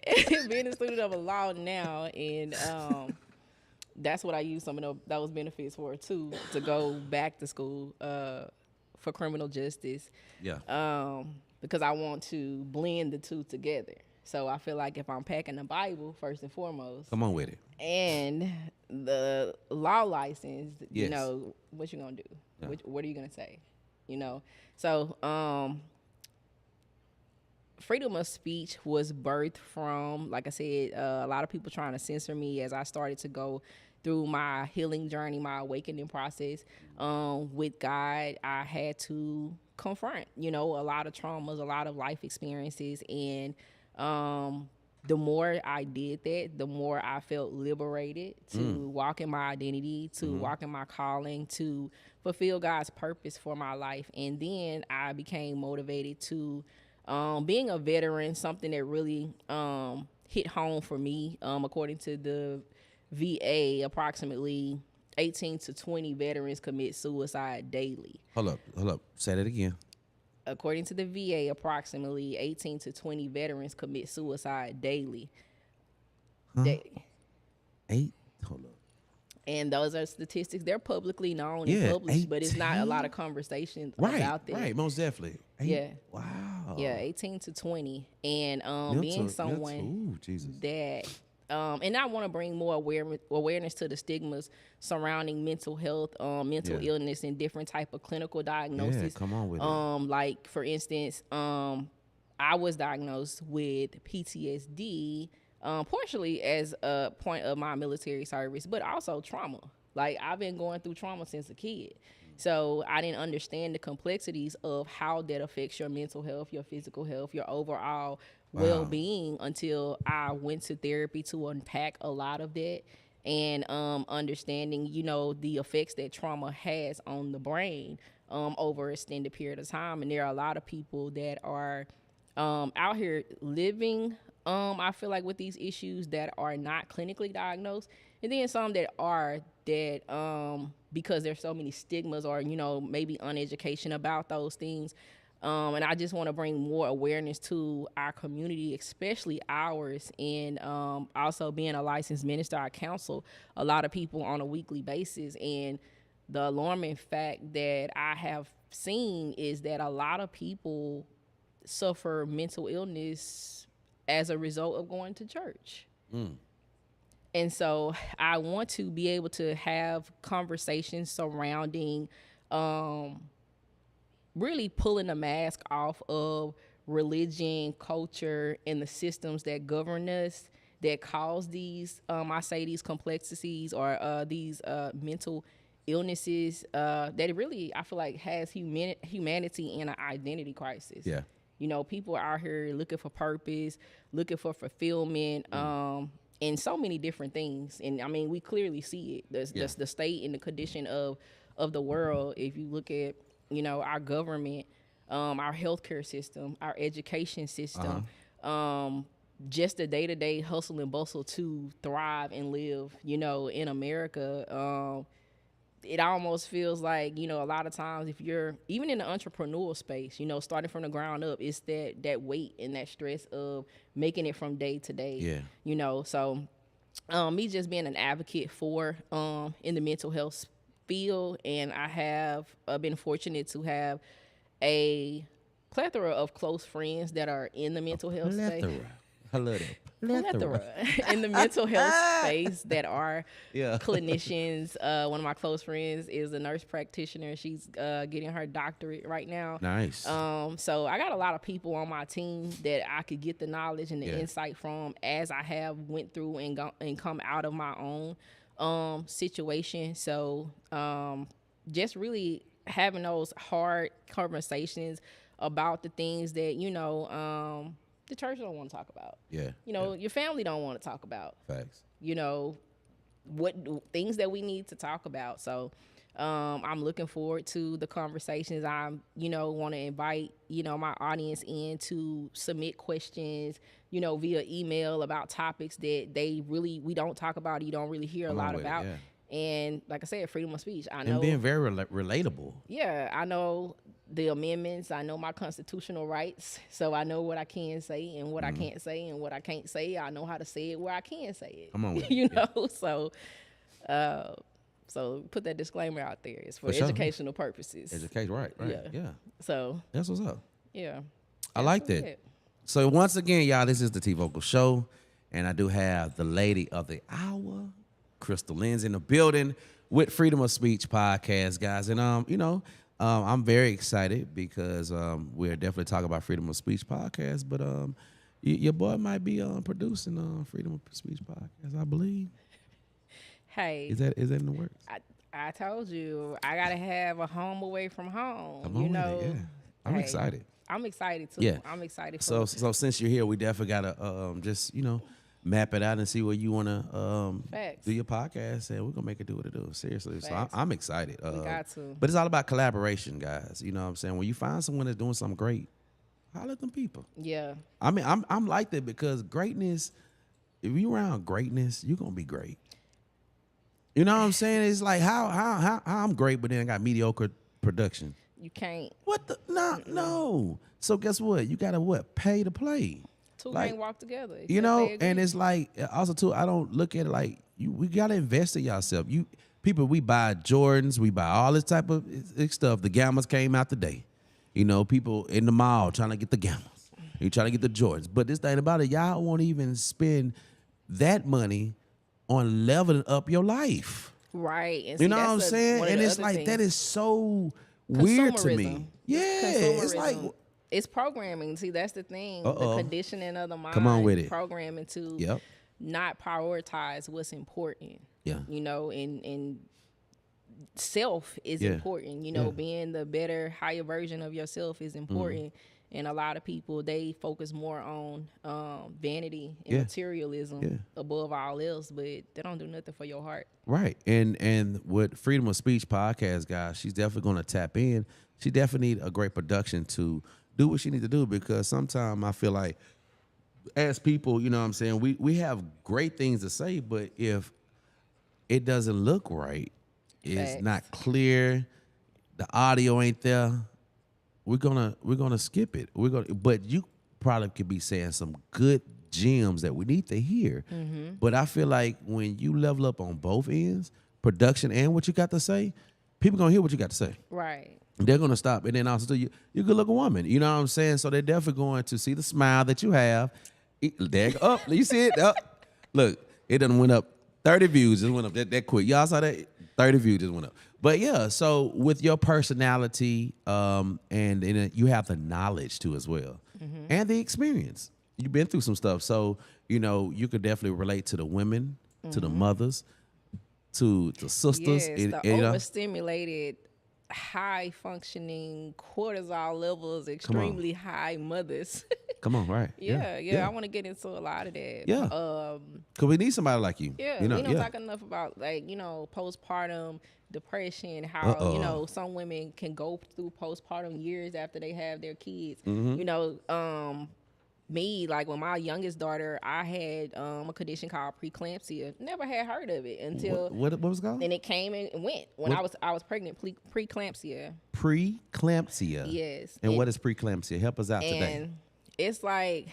and being a student of the law now, and that's what I use some of those benefits for too, to go back to school for criminal justice. Yeah. Because I want to blend the two together. So I feel like if I'm packing the Bible first and foremost, Come on with it. and the law license, Yes. what you gonna do? Yeah. What are you gonna say? So freedom of speech was birthed from, like I said, a lot of people trying to censor me as I started to go through my healing journey, my awakening process with God. I had to confront, a lot of traumas, a lot of life experiences, and the more I did that, the more I felt liberated to walk in my identity, to walk in my calling, to fulfill God's purpose for my life. And then I became motivated to being a veteran, something that really hit home for me. According to the VA, approximately 18 to 20 veterans commit suicide daily. Hold up. Say that again. According to the VA, approximately 18 to 20 veterans commit suicide daily. Daily. 8. Hold up. And those are statistics. They're publicly known Yeah, and published, but it's not a 18? lot of conversations Right. about that. Right. Most definitely. 8? Yeah. Wow. Yeah, 18 to 20. And being Mental- someone Ooh, Jesus. that and I want to bring more awareness to the stigmas surrounding mental health, mental Yeah. illness, and different type of clinical Yeah, diagnoses. come on with it. Like for instance, I was diagnosed with PTSD, partially as a point of my military service, but also trauma. Like I've been going through trauma since a kid. So I didn't understand the complexities of how that affects your mental health, your physical health, your overall well-being until I went to therapy to unpack a lot of that and understanding, the effects that trauma has on the brain over an extended period of time. And there are a lot of people that are out here living, I feel like, with these issues that are not clinically diagnosed, and then some that are that because there's so many stigmas or maybe uneducation about those things. And I just want to bring more awareness to our community, especially ours, and also being a licensed minister, I counsel a lot of people on a weekly basis. And the alarming fact that I have seen is that a lot of people suffer mental illness as a result of going to church. And so I want to be able to have conversations surrounding really pulling the mask off of religion, culture, and the systems that govern us, that cause these, these complexities or these mental illnesses that really, I feel like, has humanity in an identity crisis. Yeah. People are out here looking for purpose, looking for fulfillment, and so many different things. And I mean, we clearly see it. The state and the condition of the world. If you look at, our government, our healthcare system, our education system, just the day-to-day hustle and bustle to thrive and live, in America. It almost feels like, a lot of times if you're even in the entrepreneurial space, starting from the ground up, it's that weight and that stress of making it from day to day. Yeah. So me just being an advocate for in the mental health field, and I have been fortunate to have a plethora of close friends that are in the mental health space. I love that. Plethora in the mental health space that are Yeah. clinicians. One of my close friends is a nurse practitioner. She's getting her doctorate right now. Nice. So I got a lot of people on my team that I could get the knowledge and the Yeah. insight from as I have went through and come out of my own situation. So just really having those hard conversations about the things that the church don't want to talk about. Yeah. Your family don't want to talk about. Facts. What things that we need to talk about. So I'm looking forward to the conversations. I'm, want to invite, my audience in to submit questions, via email about topics that we don't talk about, you don't really hear a lot about. And like I said, freedom of speech. I know. And being very relatable. Yeah, I know the amendments. I know my constitutional rights. So I know what I can say and what I can't say and what I can't say. I know how to say it where I can say it. Come on with you know, so put that disclaimer out there. It's for educational purposes. Education, right. Yeah. So that's what's up. Yeah. I like that. So once again, y'all, this is the T Vocal Show, and I do have the lady of the hour, Krystal Lindsay, in the building with Freedom of Speech podcast, guys. And I'm very excited because we're definitely talking about Freedom of Speech podcast, but your boy might be producing Freedom of Speech podcast, I believe. Hey, is that in the works? I told you I gotta have a home away from home. I'm excited. I'm excited too. Yeah, I'm excited. So since you're here, we definitely gotta just map it out and see where you wanna do your podcast, and we're gonna make it do what it do. Seriously, so I'm excited. We got to. But it's all about collaboration, guys. You know what I'm saying? When you find someone that's doing something great, holler at them people. Yeah. I mean, I'm like that because greatness. If you around greatness, you're gonna be great. You know what I'm saying? It's like how I'm great, but then I got mediocre production. You can't. What the? No. So guess what? You gotta pay to play. Two can't walk together. And it's like also too. I don't look at it like we gotta invest in yourself. We buy Jordans, we buy all this type of stuff. The Gammas came out today. People in the mall trying to get the Gammas. You trying to get the Jordans, but this thing about it, y'all won't even spend that money on leveling up your life. Right. And you know what I'm saying? And it's like, that is so weird to me. Yeah. It's like, it's programming. See, that's the thing. The conditioning of the mind. Come on with it. Programming to not prioritize what's important. Yeah. And self is important. Being the better, higher version of yourself is important. And a lot of people, they focus more on vanity and materialism above all else, but they don't do nothing for your heart. Right. And with Freedom of Speech podcast, guys, she's definitely going to tap in. She definitely need a great production to do what she needs to do, because sometimes I feel like as people, you know what I'm saying, we have great things to say, but if it doesn't look right, it's not clear, the audio ain't there, we're gonna skip it. But you probably could be saying some good gems that we need to hear. Mm-hmm. But I feel like when you level up on both ends, production and what you got to say, people gonna hear what you got to say. Right. They're gonna stop, and then also you're a good looking woman. You know what I'm saying? So they're definitely going to see the smile that you have. There, up, you see it? Up. Look, it done went up 30 views. Just went up that quick. Y'all saw that? 30 views just went up. But yeah, so with your personality, and you have the knowledge too as well, and the experience. You've been through some stuff, so you could definitely relate to the women, to the mothers, to the sisters. Yes, the overstimulated, high functioning cortisol levels, extremely high mothers. Come on, right? Yeah. I want to get into a lot of that. Yeah. Cause we need somebody like you. Yeah. We don't talk enough about postpartum depression. How some women can go through postpartum years after they have their kids. Mm-hmm. Me, like when my youngest daughter, I had a condition called preeclampsia. Never had heard of it until what was it called? Then it came and went when I was pregnant. Preeclampsia. Preeclampsia. Yes. And what is preeclampsia? Help us out today. It's like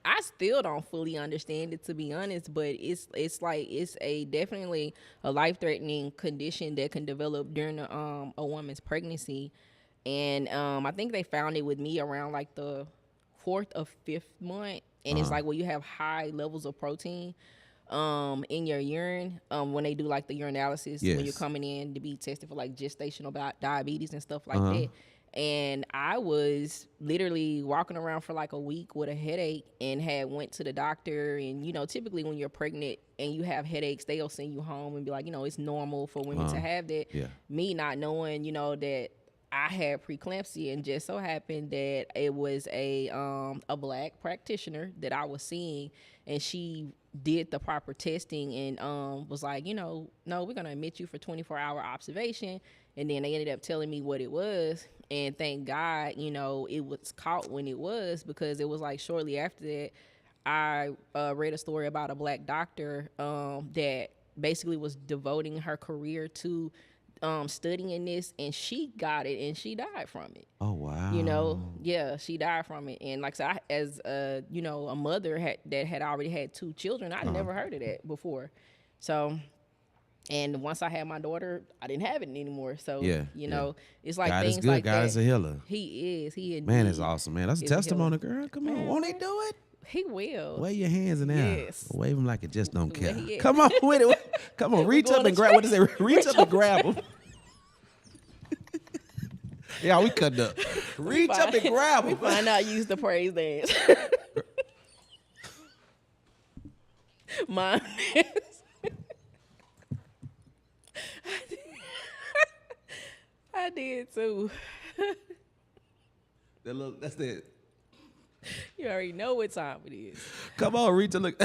I still don't fully understand it, to be honest, but it's definitely a life-threatening condition that can develop during a woman's pregnancy, and I think they found it with me around like the 4th or 5th month, and it's like you have high levels of protein in your urine when they do like the urinalysis when you're coming in to be tested for like gestational diabetes and stuff like that. And I was literally walking around for like a week with a headache and had went to the doctor. And, typically when you're pregnant and you have headaches, they'll send you home and be like, it's normal for women to have that. Yeah. Me not knowing, that I had preeclampsia, and just so happened that it was a black practitioner that I was seeing, and she did the proper testing and was like, no, we're gonna admit you for 24-hour observation. And then they ended up telling me what it was, and thank God, it was caught when it was, because it was like shortly after that I read a story about a black doctor that basically was devoting her career to studying this, and she got it and she died from it. Oh wow. Yeah, she died from it. And like I said, as a mother that had already had 2 children, I'd never heard of that before. So, and once I had my daughter, I didn't have it anymore. So it's like God things is good. like God that. is a healer. He is. He Man, indeed it's awesome, man. That's a is a testimony, girl. Come on, won't he do it? He will. Wave your hands in there. Yes. Wave them like it just don't Where care. he at? Come on with it. Come on, reach up and grab. What is it? Reach up and grab them. Yeah, we cut up. Reach up and grab We them. find out you use the praise dance. Mine is. I did too. That's it. You already know what time it is. Come on, reach and look.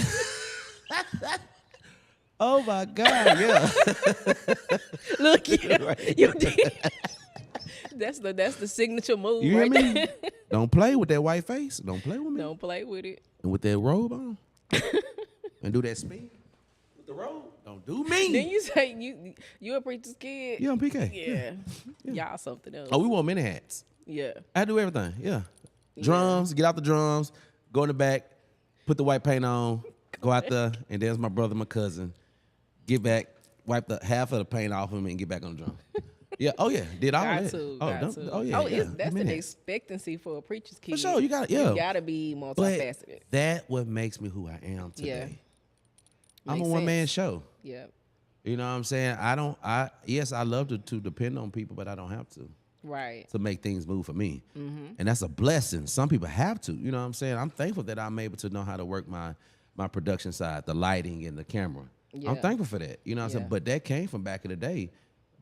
Oh my God, yeah. Look, you Right. did. That's the signature move. You hear right me? there. Don't play with that white face. Don't play with me. Don't play with it. And with that robe on. And do that spin with the robe. Don't do me. Then you say you a preacher's kid. Yeah, I'm PK. Yeah. Y'all something else. Oh, we want many hats. Yeah. I do everything. Yeah. Drums, get out the drums, go in the back, put the white paint on, go out there, and there's my brother, my cousin. Get back, wipe the half of the paint off him, and get back on the drum. Yeah. Oh yeah. Did all Got that. to. Oh, Got don't- to. oh yeah. Oh, yeah. that's I'm in the it. expectancy for a preacher's kid. For sure. You got You gotta be multifaceted. But that what makes me who I am today. I'm a Makes one man sense. show. Yeah. You know what I'm saying? Yes, I love to depend on people, but I don't have to Right. make things move for me. Mm-hmm. And that's a blessing. Some people have to. You know what I'm saying? I'm thankful that I'm able to know how to work my production side, the lighting and the camera. Yeah. I'm thankful for that. You know what I'm saying? Yeah. But that came from back in the day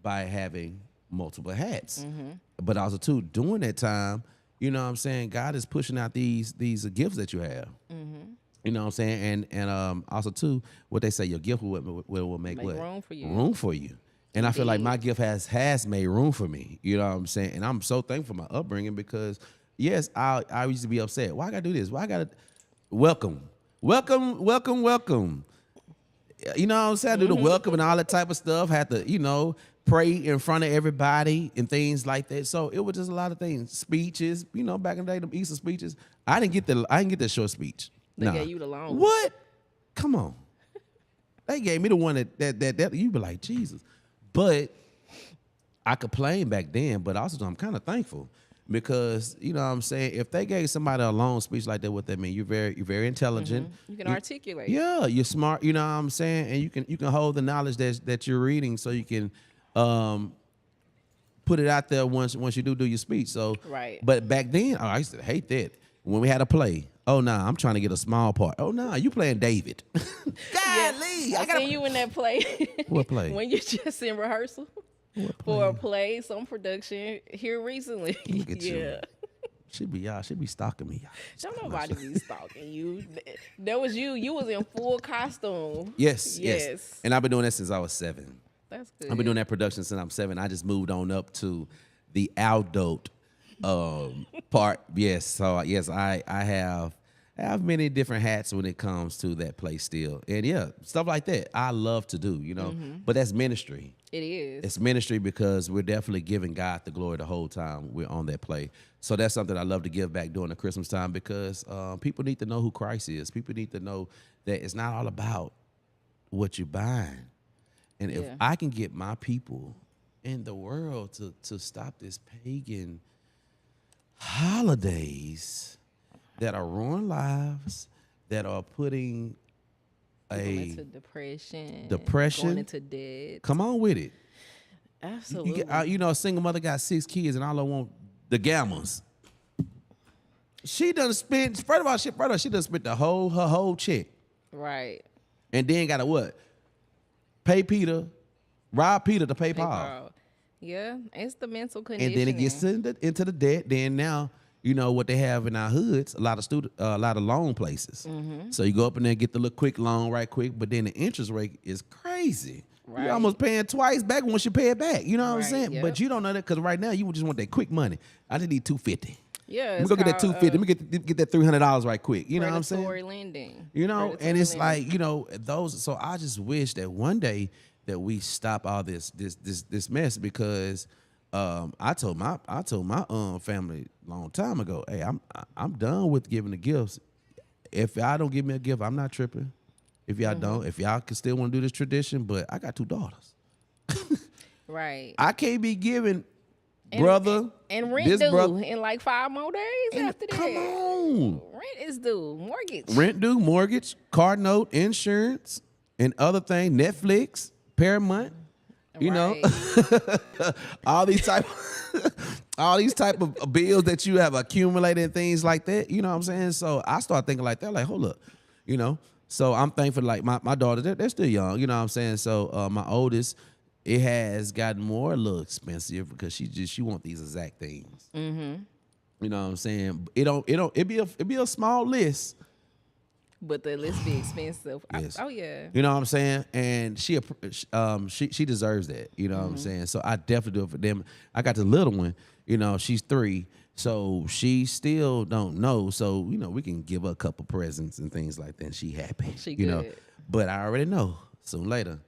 by having multiple hats. Mm-hmm. But also too, during that time, you know what I'm saying, God is pushing out these gifts that you have. Mm-hmm. You know what I'm saying? And also too, what they say, your gift will make what? room for you. Room for you. And I feel like my gift has made room for me. You know what I'm saying? And I'm so thankful for my upbringing because, yes, I used to be upset. Why I gotta do this? Why I gotta welcome. You know what I'm saying? I do the welcome and all that type of stuff. Had to, pray in front of everybody and things like that. So it was just a lot of things. Speeches, back in the day, them Easter speeches. I didn't get the short speech. They Nah. gave you the long one. What? Come on. They gave me the one that you be like, Jesus. But I complained back then, but also I'm kind of thankful because, you know what I'm saying, if they gave somebody a long speech like that, what that mean? You're very intelligent. You can articulate. Yeah, you're smart, you know what I'm saying? And you can hold the knowledge that you're reading so you can put it out there once you do your speech. So Right. But back then, I used to hate that. When we had a play, I'm trying to get a small part. You playing David. Golly. I seen you in that play. What play? When you're just in rehearsal for a play, some production here recently. Look at you. Yeah. She be stalking me. Don't nobody be stalking you. That was you. You was in full costume. Yes. Yes. And I've been doing that since I was 7. That's good. I've been doing that production since I'm 7. I just moved on up to the adult part. Yes. So yes, I have many different hats when it comes to that place still. And yeah, stuff like that I love to do, But that's ministry. It is. It's ministry because we're definitely giving God the glory the whole time we're on that play. So that's something I love to give back during the Christmas time because people need to know who Christ is. People need to know that it's not all about what you're buying. And if I can get my people in the world to stop this pagan holidays that are ruining lives, that are putting Going into depression. Going into debt. Come on with it. Absolutely. A single mother got 6 kids and all I want the gammas. She done spent, first of all, she done spent her whole check. Right. And then got to what? Rob Peter to pay Paul. Yeah, it's the mental And conditioning. then it gets into the debt. Then now, you know what they have in our hoods, a lot of loan places. So you go up in there and get the little quick loan right quick, but then the interest rate is crazy. Right. You're almost paying twice back once you pay it back. You know what I'm Right, saying? yep. But you don't know that because right now you just want that quick money. I just need $250. Yeah, Let me go get that $250. Let me get that $300 right quick. You know what I'm saying? Predatory lending. You know, Predatory and it's lending. like, you know, those. So I just wish that one day that we stop all this mess because I told my family a long time ago, hey, I'm done with giving the gifts. If y'all don't give me a gift, I'm not tripping. If y'all don't, if y'all can still want to do this tradition, but I got 2 daughters. Right. I can't be giving brother and rent this due brother. in like 5 more days after that. Come on. Rent is due. Mortgage. Rent due, mortgage, car note, insurance, and other things, Netflix, Paramount, you know, all these type of bills that you have accumulated and things like that. You know what I'm saying? So I start thinking like that, like, hold up, you know. So I'm thankful, like my daughter, they're still young, you know what I'm saying? So my oldest, it has gotten more a little expensive because she want these exact things. Mm-hmm. You know what I'm saying? It'd be a small list. But the list be expensive. Yes. Oh yeah. You know what I'm saying? And she deserves that. You know what I'm saying? So I definitely do it for them. I got the little one, you know, she's 3. So she still don't know. So, you know, we can give her a couple presents and things like that. And she happy. She you know. good. But I already know soon later,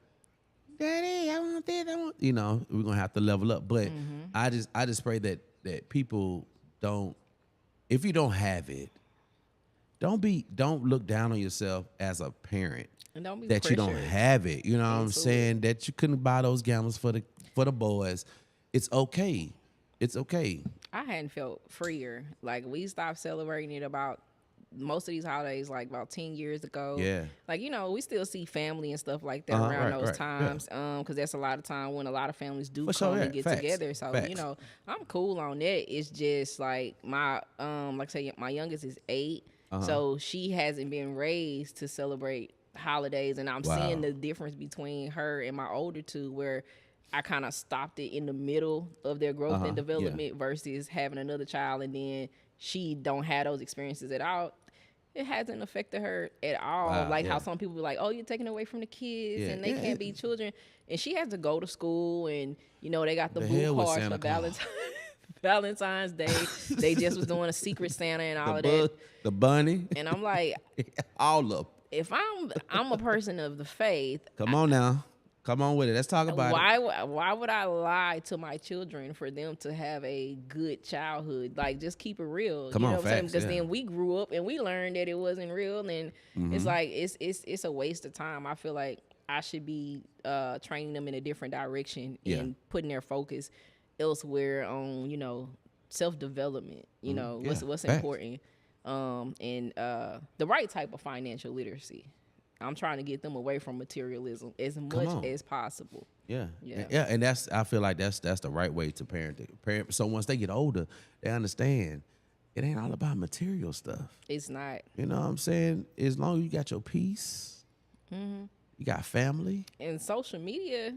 Daddy, I want this, you know, we're gonna have to level up. But I just pray that people don't, if you don't have it, don't look down on yourself as a parent And don't be that you don't pressured have it. You know what I'm into saying? That you couldn't buy those gowns for the boys. It's okay. It's okay. I hadn't felt freer. Like we stopped celebrating it about most of these holidays like about 10 years ago. Yeah. Like, you know, we still see family and stuff like that Uh-huh, around right, those right, times. Because that's a lot of time when a lot of families do For come sure, yeah. and get Facts. together. So, Facts. you know, I'm cool on that. It's just like my like I say, my youngest is 8. So she hasn't been raised to celebrate holidays, and I'm seeing the difference between her and my older 2 where I kind of stopped it in the middle of their growth and development versus having another child and then she don't have those experiences at all. It hasn't affected her at all. How some people be like, oh, you're taking away from the kids and they can't be children. And she has to go to school and, you know, they got the blue cards for Valentine's Day. They just was doing a Secret Santa and all of that. The bunny. And I'm like, all up. if I'm a person of the faith, Come on now. Come on with it. Let's talk about it. why would I lie to my children for them to have a good childhood? Like, just keep it real. Come you on, know what I'm saying? facts, Because yeah. then we grew up and we learned that it wasn't real, and it's like it's a waste of time. I feel like I should be training them in a different direction and putting their focus elsewhere on, you know, self-development. You know, Yeah, what's facts. important, and the right type of financial literacy. I'm trying to get them away from materialism as much on. as possible. Yeah. Yeah. Yeah. And I feel like that's the right way to parent. So once they get older, they understand it ain't all about material stuff. It's not. You know what I'm saying? As long as you got your peace, you got family, And social media,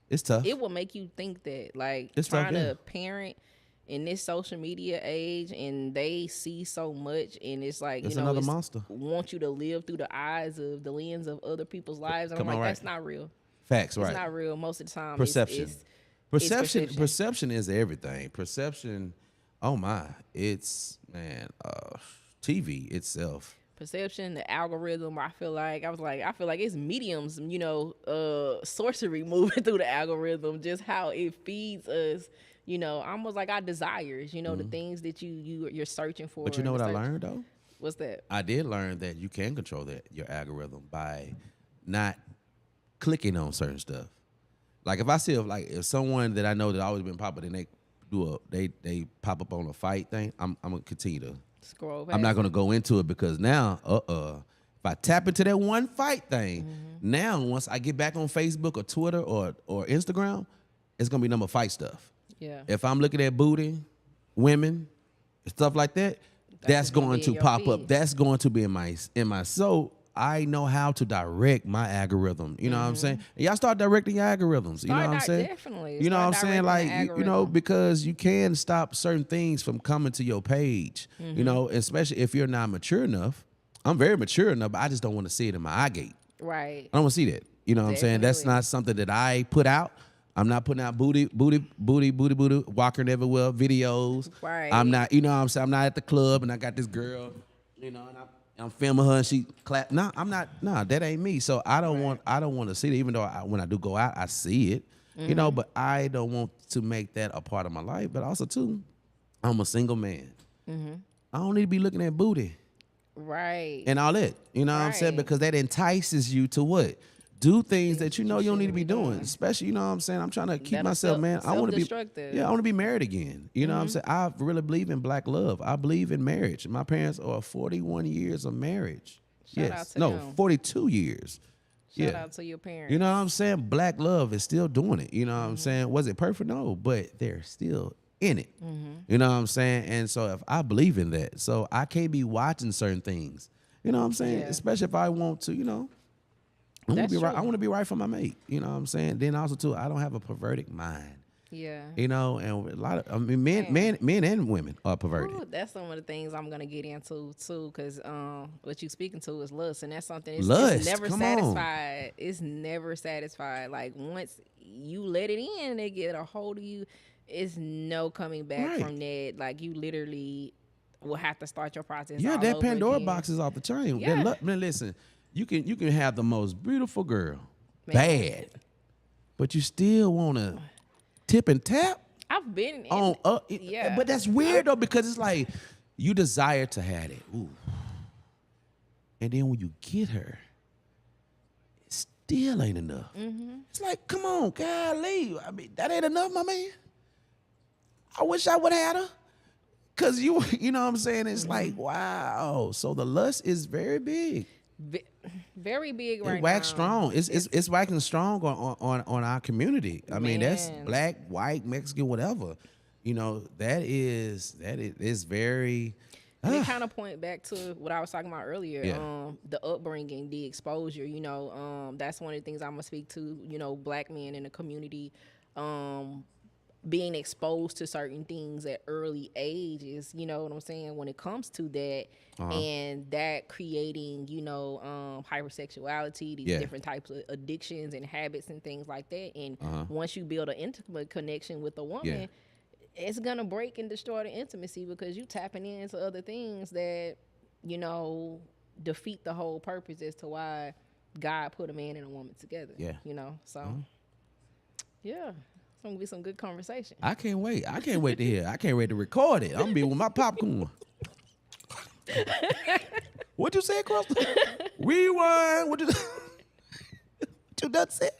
it's tough. it will make you think that, like, It's tough, trying yeah. to parent in this social media age, and they see so much, and it's like, It's you know, another monster. want you to live through the eyes of the lens of other people's lives. And Come I'm on, like, right. that's not real. Facts, right? It's not real most of the time. Perception. It's Perception. perception. Perception is everything. Perception. Oh my! It's TV itself. perception, the algorithm. I feel like it's mediums, you know, sorcery moving through the algorithm, just how it feeds us, you know, almost like our desires, you know, the things that you're searching for. But you know what I learned though? What's that? I did learn that you can control your algorithm by not clicking on certain stuff. Like if someone that I know that always been popular, and they pop up on a fight thing, I'm gonna continue to Scroll back. I'm not gonna go into it because now, if I tap into that one fight thing, now once I get back on Facebook or Twitter or Instagram, it's gonna be number fight stuff. Yeah. If I'm looking at booty, women, stuff like that, that's gonna going be to in your pop up. feed. That's going to be in my. So I know how to direct my algorithm. You know what I'm saying? And y'all start directing your algorithms. You know what I'm saying? Definitely. You know what I'm Start saying? Like, directing the you know, algorithm. because you can stop certain things from coming to your page. You know, especially if you're not mature enough. I'm very mature enough, but I just don't want to see it in my eye gate. Right. I don't want to see that. You know what I'm saying? That's Definitely. not something that I put out. I'm not putting out booty, walking everywhere videos. Right. I'm not, you know what I'm saying? I'm not at the club and I got this girl, you know, and I'm filming her and she clap. No, I'm not. No, that ain't me. So I don't want to see it. Even though when I do go out, I see it, you know. But I don't want to make that a part of my life. But also too, I'm a single man. I don't need to be looking at booty Right. and all that. You know what I'm saying? Right. Because that entices you to what? Do things that you know you don't need to be doing. Especially, you know what I'm saying? I'm trying to keep That are myself, man. I want to be self-destructive. I want to be married again. You know what I'm saying? I really believe in black love. I believe in marriage. My parents are 41 years of marriage. Shout out to no, them. 42 years. Shout out to your parents. You know what I'm saying? Black love is still doing it. You know what I'm saying? Was it perfect? No, but they're still in it. You know what I'm saying? And so if I believe in that, so I can't be watching certain things. You know what I'm saying? Yeah. Especially if I want to, you know. I want to That's be right. true. I want to be right for my mate. You know what I'm saying? Then also too, I don't have a perverted mind. Yeah. You know, and a lot of men and women are perverted. Ooh, that's some of the things I'm gonna get into too, because what you speaking to is lust, and that's something Lust, it's never come on. satisfied. It's never satisfied. Like once you let it in, they get a hold of you. It's no coming back Right. from that. Like you literally will have to start your process. Yeah, all that over Pandora again. box is off the chain. Yeah. Man, listen, you can have the most beautiful girl, Man. bad, but you still want to tip and tap I've been in, on. yeah. But that's weird though, because it's like you desire to have it, ooh, and then when you get her, it still ain't enough. It's like, come on, golly, I mean, that ain't enough, my man. I wish I would have had her. Cause you know what I'm saying? It's like, wow. So the lust is very big. very big It right wax now. strong. It's waxing strong on our community. I mean, that's Man. black, white, Mexican, whatever. You know, that is very. And it kind of point back to what I was talking about earlier. Yeah. The upbringing, the exposure. You know, that's one of the things I'm gonna speak to. You know, black men in the community, being exposed to certain things at early ages. You know what I'm saying? When it comes to that, and that creating, you know, hypersexuality, these Yeah. different types of addictions and habits and things like that. And once you build an intimate connection with a woman. Yeah. It's gonna break and destroy the intimacy because you tapping into other things that, you know, defeat the whole purpose as to why God put a man and a woman together. Yeah. You know, so yeah, it's gonna be some good conversation. I can't wait. I can't wait to hear. I can't wait to record it. I'm gonna be with my popcorn. What you say, Krystal? Rewind. What you done said?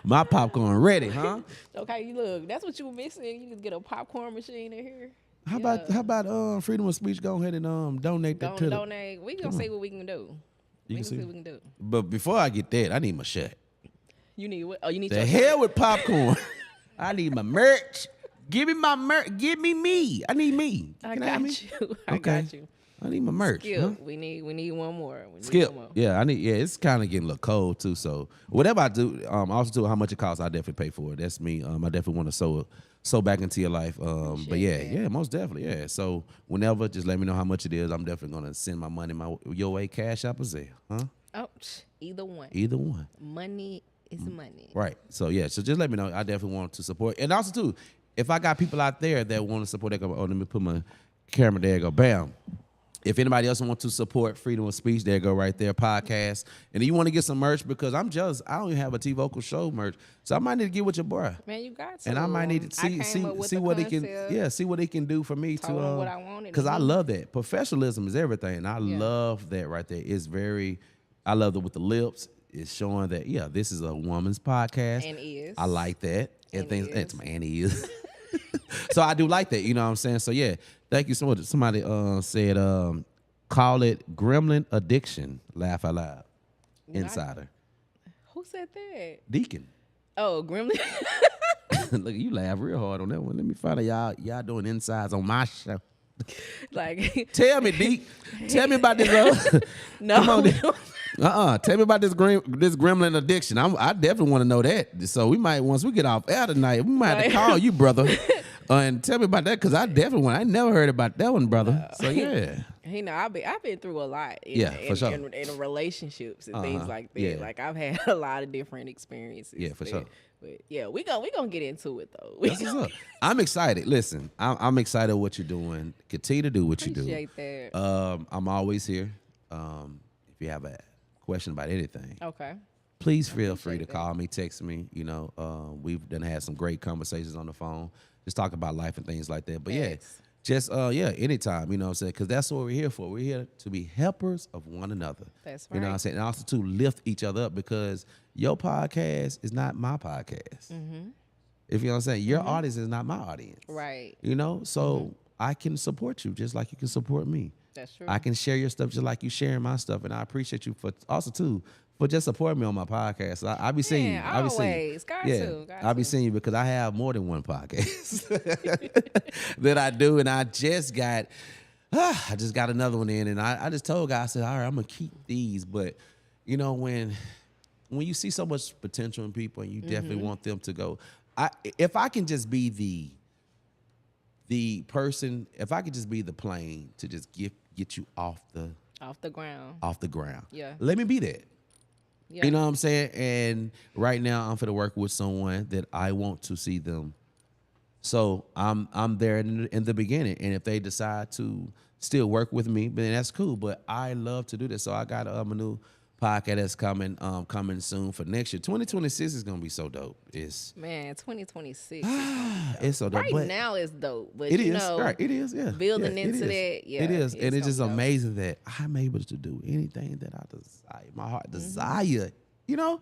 My popcorn ready, huh? Okay, you look, that's what you were missing. You need to get a popcorn machine in here. How about freedom of speech? Go ahead and donate that Don't to the. donate. We gonna see what we can do. We can can see see? what we can do. But before I get that, I need my shirt. You need what? Oh, you need The your hell with popcorn. I need my merch. Give me my merch. Give me. I need me. I Can have me? got you. I Okay. got you. I need my merch. Skip. Huh? We need one more. We need Skip. one more. Yeah, I need. Yeah, it's kind of getting a little cold too. So whatever I do, also too, how much it costs, I definitely pay for it. That's me. I definitely want to sow back into your life. But yeah, most definitely. Yeah. So whenever, just let me know how much it is. I'm definitely gonna send my money your way, Cash App or Zelle. Huh? Oh, either one. Either one. Money is money. Right. So yeah. So just let me know. I definitely want to support. And also too, if I got people out there that want to support, they go, let me put my camera there. Go, bam. If anybody else wants to support freedom of speech, there go right there, podcast. And you want to get some merch because I'm jealous. I don't even have a T-Vocal show merch, so I might need to get with your boy. Man, you got to. And I might need to see what he can see what he can do for me Told him what I wanted because I and he- love that. Professionalism is everything. And I love that right there. It's very I love it with the lips. It's showing that this is a woman's podcast. And is. I like that. And And things is. it's man is. So I do like that, you know what I'm saying? So yeah, thank you so much. Somebody said call it gremlin addiction. Laugh out loud. Insider. Who said that? Deacon. Oh, Gremlin. Look, you laugh real hard on that one. Let me find out y'all doing insides on my show. Like, Tell me, D. Tell me about this. no. Come on, D. Tell me about this gremlin addiction. I definitely want to know that. So we might, once we get off air tonight, we might have to call you, brother, and tell me about that, because I definitely want. I never heard about that one, brother. So yeah. You know, I've been through a lot For sure. in relationships and things like that. Yeah. Like, I've had a lot of different experiences. Yeah, for sure. But yeah, we gonna get into it though. That's what's up. I'm excited. Listen, I'm excited what you're doing. Continue to do what you do. Appreciate that. I'm always here. If you have a question about anything, Okay. please feel free to that. call me, text me. You know, we've had some great conversations on the phone. Just talk about life and things like that. But Thanks. just anytime. You know what I'm saying? Because that's what we're here for. We're here to be helpers of one another. That's You know what I'm right. saying? And also to lift each other up, because your podcast is not my podcast. Mm-hmm. If you know what I'm saying, your audience is not my audience. Right. You know, so I can support you just like you can support me. That's true. I can share your stuff just like you sharing my stuff, and I appreciate you for also too for just supporting me on my podcast. I be seeing you. Yeah, I be seeing you. always. Got Yeah, to, got I be to. seeing you because I have more than one podcast that I do, and I just got another one in, and I just told guys, I said, all right, I'm gonna keep these, but you know when you see so much potential in people and you definitely want them to go, if I can just be the person, if I could just be the plane to just get you off the ground. Yeah. Let me be that. Yeah. You know what I'm saying? And right now I'm finna work with someone that I want to see them. So I'm there in the beginning. And if they decide to still work with me, then that's cool. But I love to do this. So I got a new podcast that's coming soon for next year. 2026 is gonna be so dope. Man, 2026. It's so dope. Right but now is dope, but it you is. know, Right. It is. Yeah. building Yeah, it into is. that, yeah, It is. it's And it's just gonna go. amazing that I'm able to do anything that I desire. My heart desire. You know,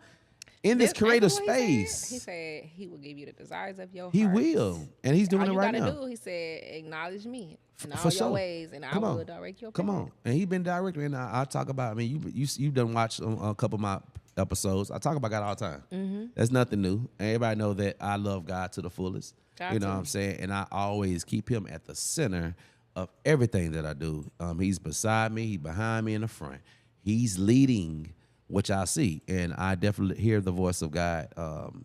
in this That's creative what he space. said. He said he will give you the desires of your He heart. will, and he's doing All it you right gotta now. do, he said, acknowledge me in all For your sure. ways, and Come I on. will direct your path. Come on, and he been directing, and I talk about. I mean, you done watch a couple of my episodes. I talk about God all the time. Mm-hmm. That's nothing new. Everybody know that I love God to the fullest. Got You know to. what I'm saying? And I always keep him at the center of everything that I do. He's beside me. He's behind me in the front. He's leading, which I see, and I definitely hear the voice of God.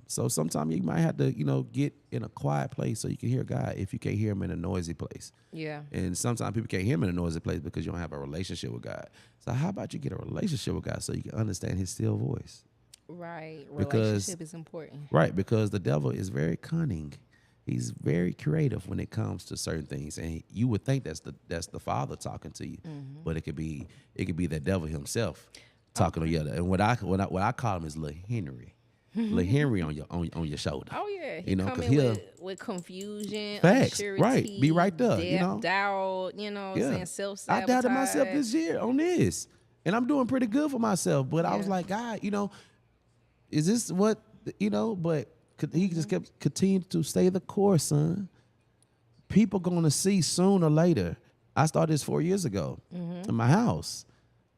So sometimes you might have to, get in a quiet place so you can hear God if you can't hear him in a noisy place. Yeah. And sometimes people can't hear him in a noisy place because you don't have a relationship with God. So how about you get a relationship with God so you can understand his still voice? Right. Because- Relationship is important. Right, because the devil is very cunning. He's very creative when it comes to certain things, and you would think that's the Father talking to you, but it could be the devil himself talking to you. And what I call him is Lil Henry, Lil Henry on your shoulder. Oh yeah, he You know, 'cause come in he'll- with confusion, Facts, unsurety, right. Be right there, doubt, saying I self-sabotage. doubted myself this year on this, and I'm doing pretty good for myself. But I was Yeah. like, God, is this what But he just kept continuing to stay the course, son. People gonna see sooner or later. I started this 4 years ago in my house,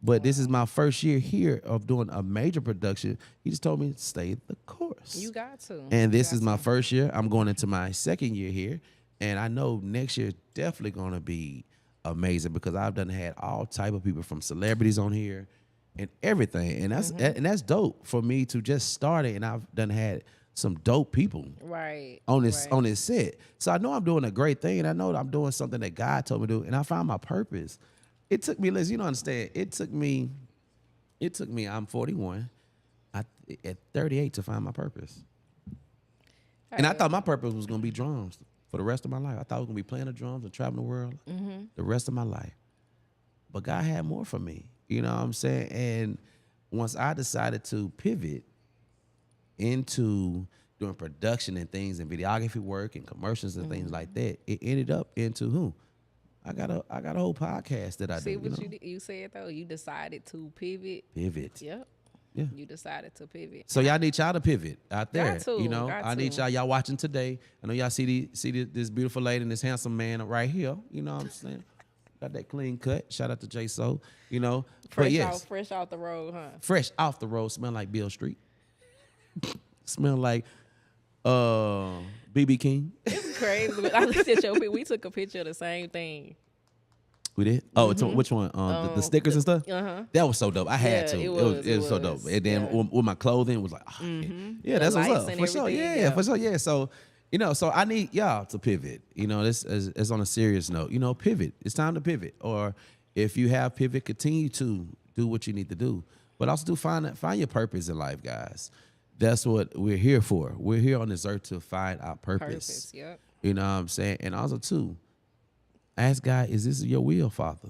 but this is my first year here of doing a major production. He just told me to stay the course. You got to. And this You is got my to. first year. I'm going into my second year here, and I know next year is definitely going to be amazing because I've had all type of people from celebrities on here and everything, and that's dope for me to just start it. And I've had some dope people Right. on this right. set, so I know I'm doing a great thing, and I know that I'm doing something that God told me to do, and I found my purpose. It took me, listen, you don't understand. It took me. I'm 41. At 38 to find my purpose. And I thought my purpose was going to be drums for the rest of my life. I thought I was going to be playing the drums and traveling the world the rest of my life. But God had more for me. You know what I'm saying? And once I decided to pivot into doing production and things and videography work and commercials and things like that, it ended up into who? I got a whole podcast that I See do. what you said though. You decided to pivot. Pivot. Yep. Yeah. You decided to pivot. So y'all need y'all to pivot out there. Got to, got I need to. y'all watching today. I know y'all see this beautiful lady and this handsome man right here. You know what I'm saying? Got that clean cut. Shout out to J So. But yes, Fresh off the road, huh? fresh off the road, smell like Bill Street. Smell like BB King. It's crazy. But I looked at your picture. We took a picture of the same thing. We did. Oh, it's which one? The stickers and stuff. That was so dope. I had to. It was so dope. And then with my clothing, it was like, yeah, that's what's up for sure. Yeah, for sure. Yeah. So so I need y'all to pivot. This is on a serious note. Pivot. It's time to pivot. Or if you have pivot, continue to do what you need to do. But also find your purpose in life, guys. That's what we're here for. We're here on this earth to find our purpose. Yep. You know what I'm saying? And also, too, ask God, is this your will, Father,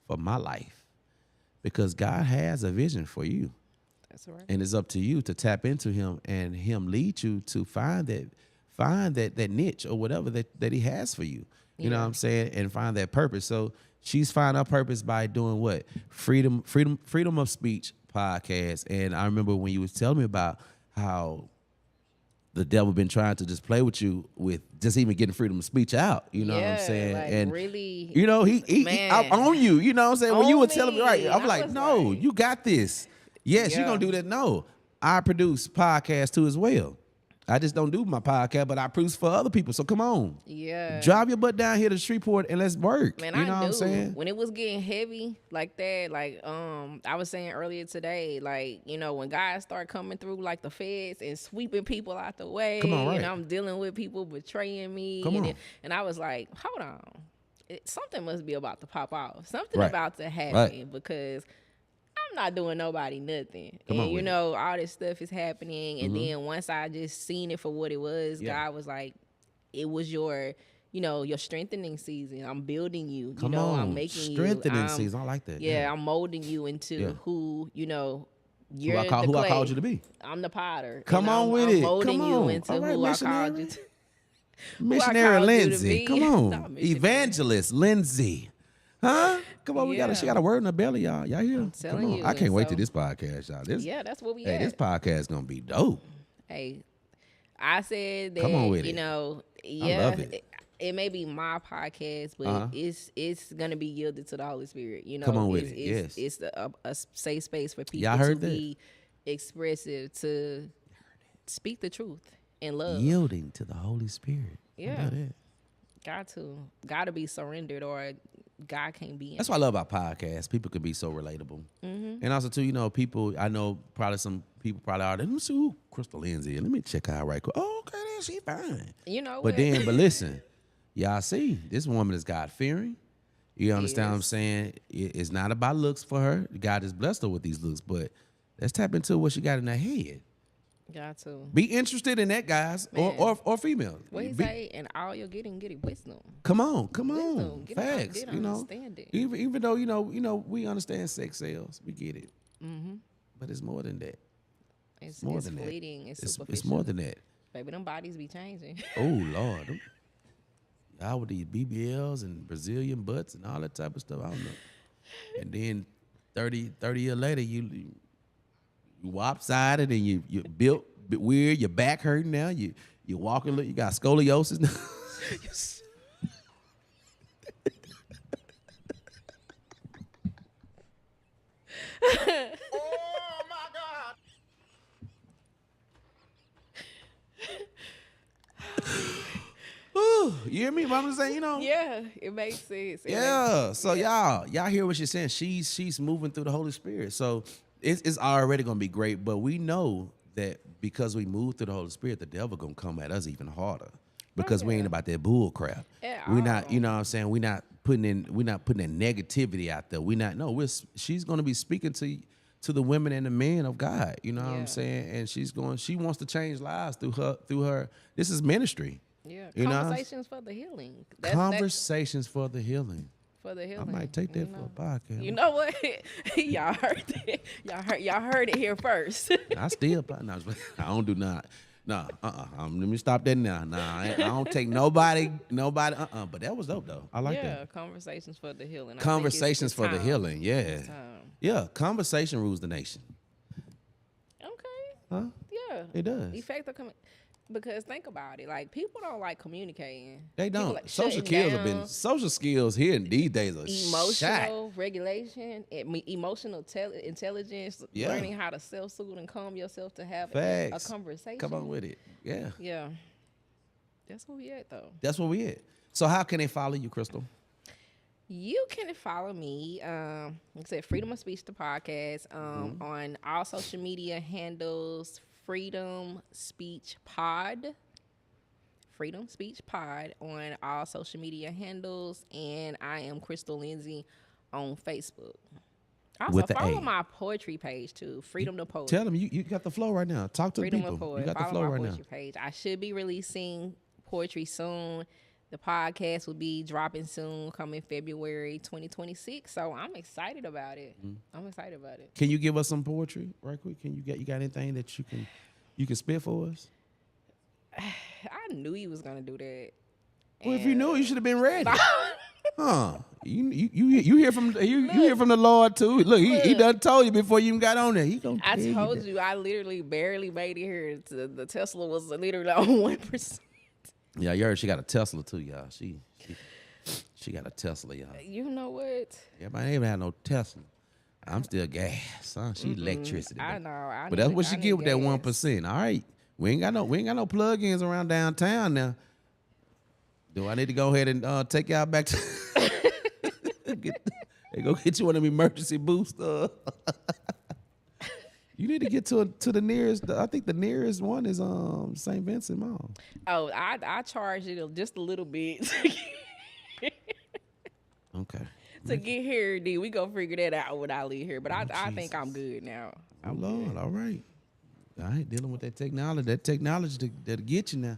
for my life? Because God has a vision for you. That's right. And it's up to you to tap into him and him lead you to find that niche or whatever that he has for you. You know what I'm saying? And find that purpose. So she's finding her purpose by doing what? Freedom of Speech podcast. And I remember when you was telling me about how the devil been trying to just play with you with just even getting freedom of speech out. You know what I'm saying? Like and really, he I'm on you. You know what I'm saying? When you were telling me, right, I'm like, no, like, you got this. Yes, you're gonna do that. No, I produce podcasts too as well. I just don't do my podcast, but I produce for other people. So come on. Yeah. Drive your butt down here to Shreveport and let's work. Man, you know I what I'm saying? When it was getting heavy like that, like I was saying earlier today, like, when guys start coming through like the feds and sweeping people out the way, Come on, right. and I'm dealing with people betraying me. Come on. And I was like, hold on. Something must be about to pop off. Something Right. about to happen Right. because I'm not doing nobody nothing. Come on with it. All this stuff is happening. And then once I just seen it for what it was, God was like, it was your strengthening season. I'm building you. Come on. I'm making strengthening you. season. I like that. Yeah, I'm molding you into who, you're Who I the clay. called you to be. I'm the potter. Come and on I'm, with I'm it. molding Come you on. into All right, who I called you missionary. to. Missionary called you to Lindsay. be. Come Not on. missionary. Evangelist Lindsay. Huh? Come on, Yeah. she got a word in her belly, y'all. Y'all hear? I'm telling Come on. you, I can't and wait so- to this podcast, y'all. This That's what we hey, at. this podcast gonna be dope. Hey, I said that, Come on with it. yeah, love it. It may be my podcast, but it's gonna be yielded to the Holy Spirit. Come on with it's, it, yes. It's a safe space for people Y'all heard to that? be expressive, to speak the truth in love. Yielding to the Holy Spirit. Yeah. How about that? Got to be surrendered, or God can't be in. That's what I love about podcasts. People can be so relatable. And also, too, people, I know probably some people probably are, let me see who Krystal Lindsay, let me check her out right quick. Oh, okay, then she fine. But But listen, y'all see, this woman is God-fearing. You understand what I'm Yes. saying? It's not about looks for her. God has blessed her with these looks, but let's tap into what she got in her head. Got to. Be interested in that, guys, or females. What he say? And all you're getting it wisdom. Come on, Wisdom. Get facts. get understanding. Even though we understand sex sales, we get it. But it's more than that. It's more than that. fleeting. It's It's superficial. more than that. Baby, them bodies be changing. Oh Lord, y'all with these BBLs and Brazilian butts and all that type of stuff. I don't know. And then 30 years later, you lopsided and you built weird. Your back hurting now. You walking. You got scoliosis now. Ooh, you hear me? What I'm saying, Yeah, it makes sense. Yeah. So y'all hear what she's saying? She's moving through the Holy Spirit. So it's already gonna be great. But we know that because we move through the Holy Spirit, the devil gonna come at us even harder because we ain't about that bull crap. We're not. You know what I'm saying? We're not putting that negativity out there. She's gonna be speaking to the women and the men of God. You know what I'm saying? And she wants to change lives through her. This is ministry. Yeah, You know? conversations for the healing. Conversations for the healing. For the I healing. might take that for a podcast. You know what? Y'all heard it. Y'all heard it here first. I still, no, I don't do not. No, let me stop that now. Nah, I don't take nobody. But that was dope though. I like that. Conversations for the healing. I think Conversations it's for the time. healing. Yeah, It's time. yeah. Conversation rules the nation. Okay. Huh? Yeah. It does. Effective because think about it. Like, people don't like communicating. They People don't. like Social shutting down. social skills here in these days are shot. Emotional regulation, emotional intelligence, Yeah. learning how to self-soothe and calm yourself to have Facts. a conversation. Come on with it. Yeah. Yeah. That's where we at, though. That's where we at. So how can they follow you, Krystal? You can follow me, like I said, Freedom of Speech, the podcast, on all social media handles, Freedom Speech Pod. Freedom Speech Pod on all social media handles, and I am Krystal Lindsay on Facebook. Also, With the follow A. my poetry page too, Freedom the Poet. Tell them you got the flow right now. Talk to Freedom the the people. Poet. You got the Follow flow my right now. poetry page. I should be releasing poetry soon. The podcast will be dropping soon, coming February 2026. So I'm excited about it. I'm excited about it. Can you give us some poetry right quick? You got anything that you can spit for us? I knew you was gonna do that. Well, if you knew, you should have been ready. Huh? You hear from you hear from the Lord too. Look, he done told you before you even got on there. He gonna I tell you told that. you, I literally barely made it here. The Tesla was literally on 1%. Yeah, you heard she got a Tesla too, y'all. She got a Tesla, y'all. You know what? Everybody ain't even had no Tesla. I'm still gas, huh? She electricity. I baby. know. But that's what she I get with need that gas. 1%. All right. We ain't got no plug-ins around downtown now. Do I need to go ahead and take y'all back to they go get you one of them emergency boosters. You need to get to the nearest. I think the nearest one is St. Vincent Mall. Oh, I charged it just a little bit Okay. to get here. Then we go figure that out when I leave here. But I think Jesus. I'm good now. Oh Lord, all right. I ain't dealing with that technology. That technology that'll get you now.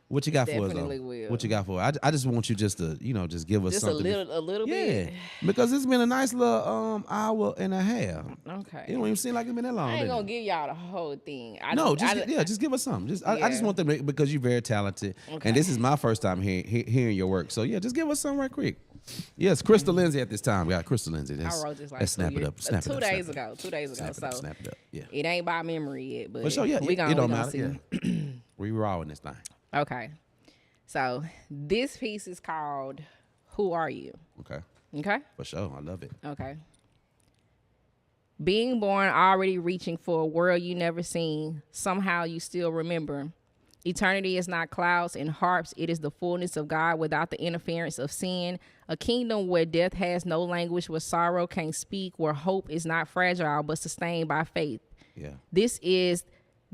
What you got for us? Definitely Though? will. What you got for us? I just want you just to just give us Just a something. little Yeah, bit. because it's been a nice little hour and a half. Okay. It don't even seem like it's been that long. I ain't did gonna it? give y'all the whole thing. Just give us something. I just Yeah. want them because you're very talented, Okay. and this is my first time hearing your work. So yeah, just give us something right quick. Yes, Krystal Lindsay at this time. We got Krystal Lindsay. I wrote this like let's snap 2 it years- up. Snap it 2 up. days snap it ago. up. 2 days ago. Snap it up. So Snap it up. Yeah. it ain't by memory yet, but For sure. Yeah. we it gonna don't see. matter. Yeah. We raw in this thing. Okay. So this piece is called "Who Are You?" Okay. Okay. For sure. I love it. Okay. Being born, already reaching for a world you never seen, somehow you still remember. Eternity is not clouds and harps. It is the fullness of God without the interference of sin. A kingdom where death has no language, where sorrow can't speak, where hope is not fragile but sustained by faith. Yeah. This is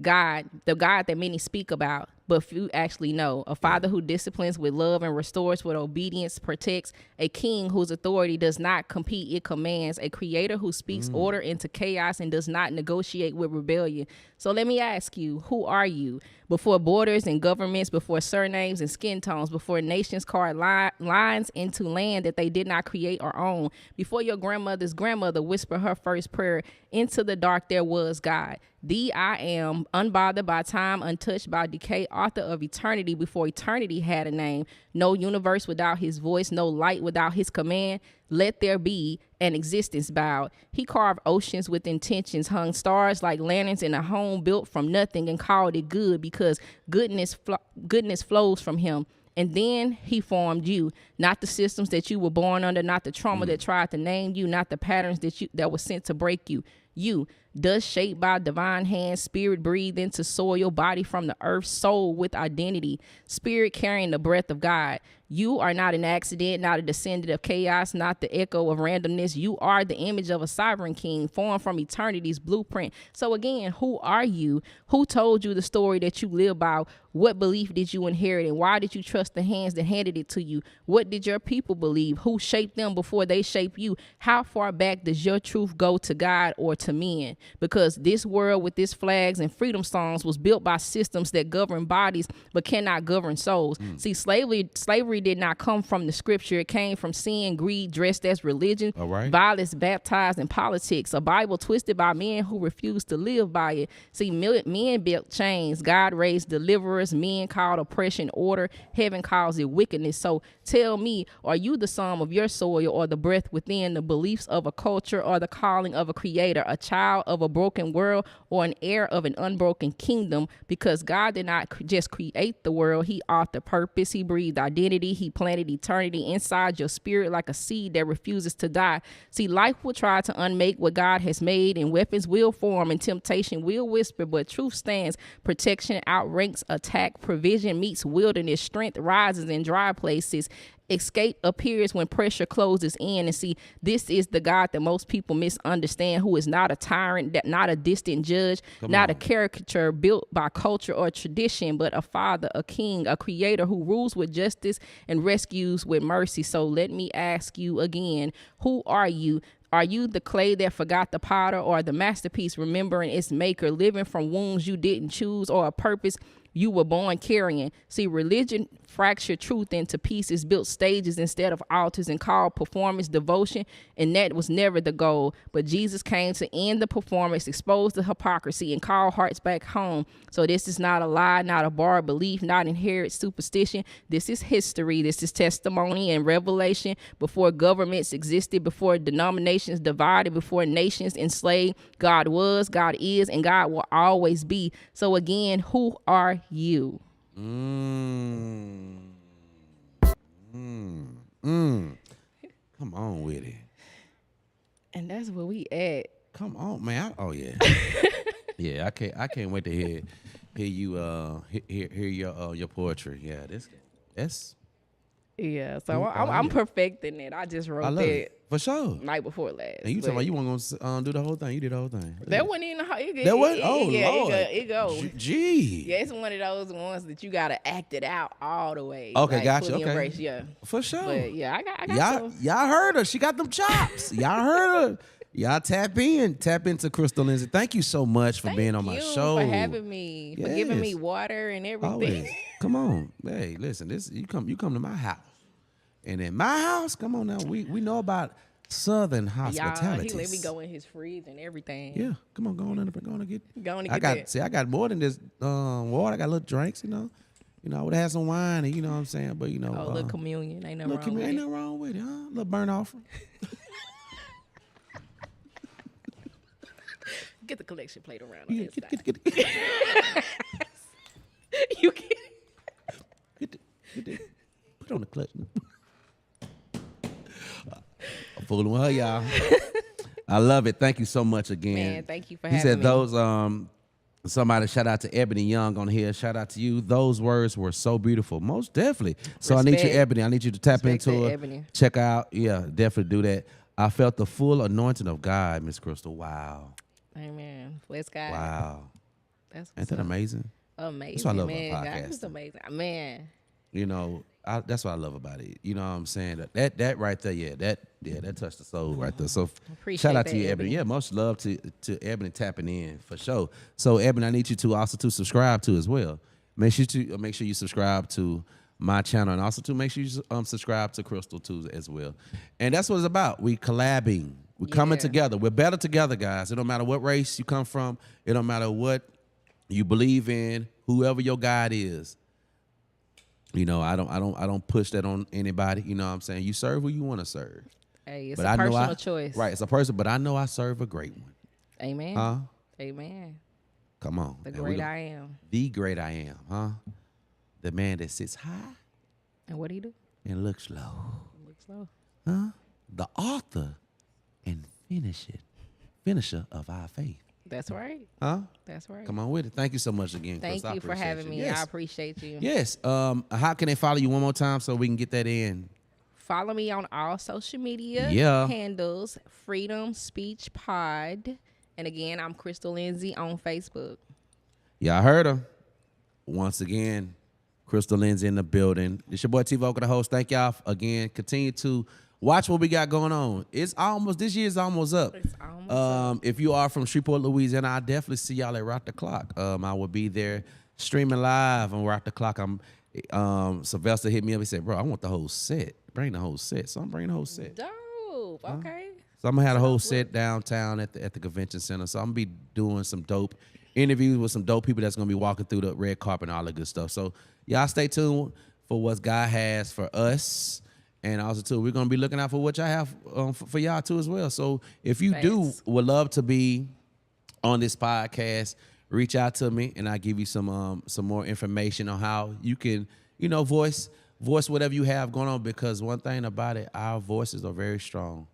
God, the God that many speak about, but few actually know. A father who disciplines with love and restores with obedience, protects. A king whose authority does not compete, it commands. A creator who speaks order into chaos and does not negotiate with rebellion. So let me ask you, who are you? Before borders and governments, before surnames and skin tones, before nations carved lines into land that they did not create or own, before your grandmother's grandmother whispered her first prayer, into the dark there was God. The I am, unbothered by time, untouched by decay, author of eternity before eternity had a name. No universe without his voice, no light without his command. Let there be an existence bowed. He carved oceans with intentions, hung stars like lanterns in a home built from nothing and called it good because goodness flows from him. And then he formed you, not the systems that you were born under, not the trauma that tried to name you, not the patterns that were sent to break you. You, dust shaped by divine hands, spirit breathed into soil, body from the earth, soul with identity, spirit carrying the breath of God. You are not an accident, not a descendant of chaos, not the echo of randomness. You are the image of a sovereign king formed from eternity's blueprint. So again, who are you? Who told you the story that you live by? What belief did you inherit, and why did you trust the hands that handed it to you? What did your people believe? Who shaped them before they shaped you? How far back does your truth go to God or to men? Because this world with its flags and freedom songs was built by systems that govern bodies but cannot govern souls. See, slavery did not come from the scripture. It came from sin, greed, dressed as religion, All right. violence baptized in politics, a Bible twisted by men who refused to live by it. See, men built chains. God raised deliverers. Men called oppression order. Heaven calls it wickedness. So tell me, are you the sum of your soil or the breath within, the beliefs of a culture or the calling of a creator, a child of a broken world or an heir of an unbroken kingdom? Because God did not just create the world. He authored purpose. He breathed identity. He planted eternity inside your spirit like a seed that refuses to die. See, life will try to unmake what God has made, and weapons will form and temptation will whisper, but truth stands. Protection outranks attack. Provision meets wilderness. Strength rises in dry places. Escape appears when pressure closes in. And see, this is the God that most people misunderstand, who is not a tyrant, not a distant judge, not a caricature built by culture or tradition, but a father, a king, a creator who rules with justice and rescues with mercy. So let me ask you again, who are you? Are you the clay that forgot the potter, or the masterpiece remembering its maker, living from wounds you didn't choose, or a purpose you were born carrying? See, religion fractured truth into pieces, built stages instead of altars, and called performance devotion, and that was never the goal. But Jesus came to end the performance, expose the hypocrisy, and call hearts back home. So this is not a lie, not a borrowed belief, not inherited superstition. This is history. This is testimony and revelation. Before governments existed, before denominations divided, before nations enslaved, God was, God is, and God will always be. So again, who are you? Come on with it. And that's where we at. Come on, man. Oh yeah. Yeah, I can't wait to hear you hear your poetry. Yeah, that's Yeah, so I'm perfecting it. I just wrote I love that it. For sure. night before last. And you talking about you weren't gonna do the whole thing. You did the whole thing. That wasn't even how it That was? Oh, yeah, Lord. It go. Gee. Yeah, it's one of those ones that you gotta act it out all the way. Okay, like, gotcha. fully Okay. embrace, yeah. For sure. But yeah, I got Y'all heard her. She got them chops. Y'all heard her. Y'all tap into Krystal Lindsay. Thank you so much for being on my show. For having me, for giving me water and everything. Always. Come on. Hey, listen, you come to my house. And in my house, come on now, we know about Southern hospitality. He let me go in his fridge and everything. Yeah, come on, go on and get. That. I got more than this water. I got little drinks, you know. I would have some wine, and you know what I'm saying. But little communion, ain't nothing wrong with it. Ain't nothing wrong with it, huh? A little burnt offering. Get the collection plate around on this side. Get You can. Put it on the clutch. I'm fooling with her, y'all. I love it. Thank you so much again. Man, thank you for having me. He said those, somebody shout out to Ebony Young on here. Shout out to you. Those words were so beautiful. Most definitely. So Respect. I need you, Ebony. I need you to tap Respect into it. Ebony. Check out. Yeah, definitely do that. I felt the full anointing of God, Miss Krystal. Wow. Amen. Bless God. Wow. Ain't that amazing? Amazing. That's what I love man. about God podcasting. is amazing. Man. That's what I love about it. You know what I'm saying? That right there, that touched the soul right there. So shout out to you, Ebony. Yeah, much love to Ebony tapping in for sure. So Ebony, I need you to also to subscribe to as well. Make sure you subscribe to my channel, and also to make sure you subscribe to Krystal too as well. And that's what it's about. We collabing. We're coming together. We're better together, guys. It don't matter what race you come from. It don't matter what you believe in. Whoever your God is. I don't push that on anybody. You know what I'm saying? You serve who you want to serve. Hey, it's a personal choice. Right, it's a person, but I know I serve a great one. Amen. Huh? Amen. Come on. The great I am. The great I am, huh? The man that sits high. And what do he do? And looks low. Looks low. Huh? The author and finisher of our faith. That's right. Huh? That's right. Come on with it. Thank you so much again, Thank Krystal. you for having me. Yes. I appreciate you. Yes. How can they follow you one more time so we can get that in? Follow me on all social media handles, Freedom Speech Pod. And again, I'm Krystal Lindsay on Facebook. Y'all heard her. Once again, Krystal Lindsay in the building. It's your boy T-Vocal, the host. Thank y'all again. Continue to watch what we got going on. This year's almost up. It's almost up. If you are from Shreveport, Louisiana, I definitely see y'all at Rock the Clock. I will be there streaming live on Rock the Clock. Sylvester hit me up. He said, bro, I want the whole set. Bring the whole set. So I'm bringing the whole set. Dope. Okay. So I'm going to have the whole set downtown at the convention center. So I'm going to be doing some dope interviews with some dope people that's going to be walking through the red carpet and all that good stuff. So y'all stay tuned for what God has for us. And also, too, we're going to be looking out for what y'all have for y'all, too, as well. So if you would love to be on this podcast, reach out to me, and I'll give you some more information on how you can, voice whatever you have going on. Because one thing about it, our voices are very strong.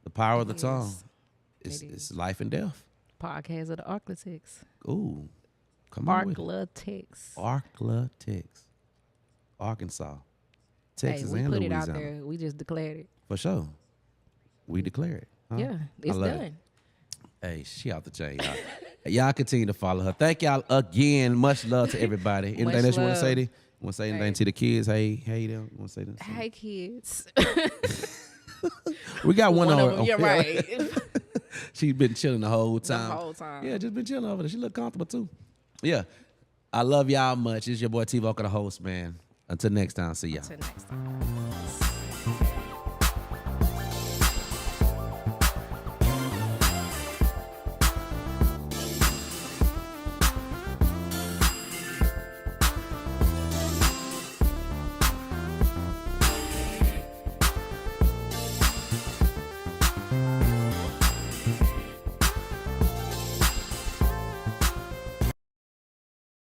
The power of the tongue is life and death. Podcast of the Arklatics. Ooh, come on with it. Arklatics. Arklatics. Arkansas. Texas we and put Louisiana. it out there. We just declared it. For sure. We declare it. Huh? Yeah, it's love done. it. Hey, she out the chain, y'all. Y'all continue to follow her. Thank y'all again. Much love to everybody. Anything Much else you want to love. say? You want to say anything to the kids? Hey, them. You want to say this? Hey, kids. We got one of on. them. You're right. She's been chilling the whole time. whole time. Yeah, just been chilling over there. She look comfortable too. Yeah. I love y'all much. It's your boy T-Vokal, the host, man. Until next time, see y'all. Until next time.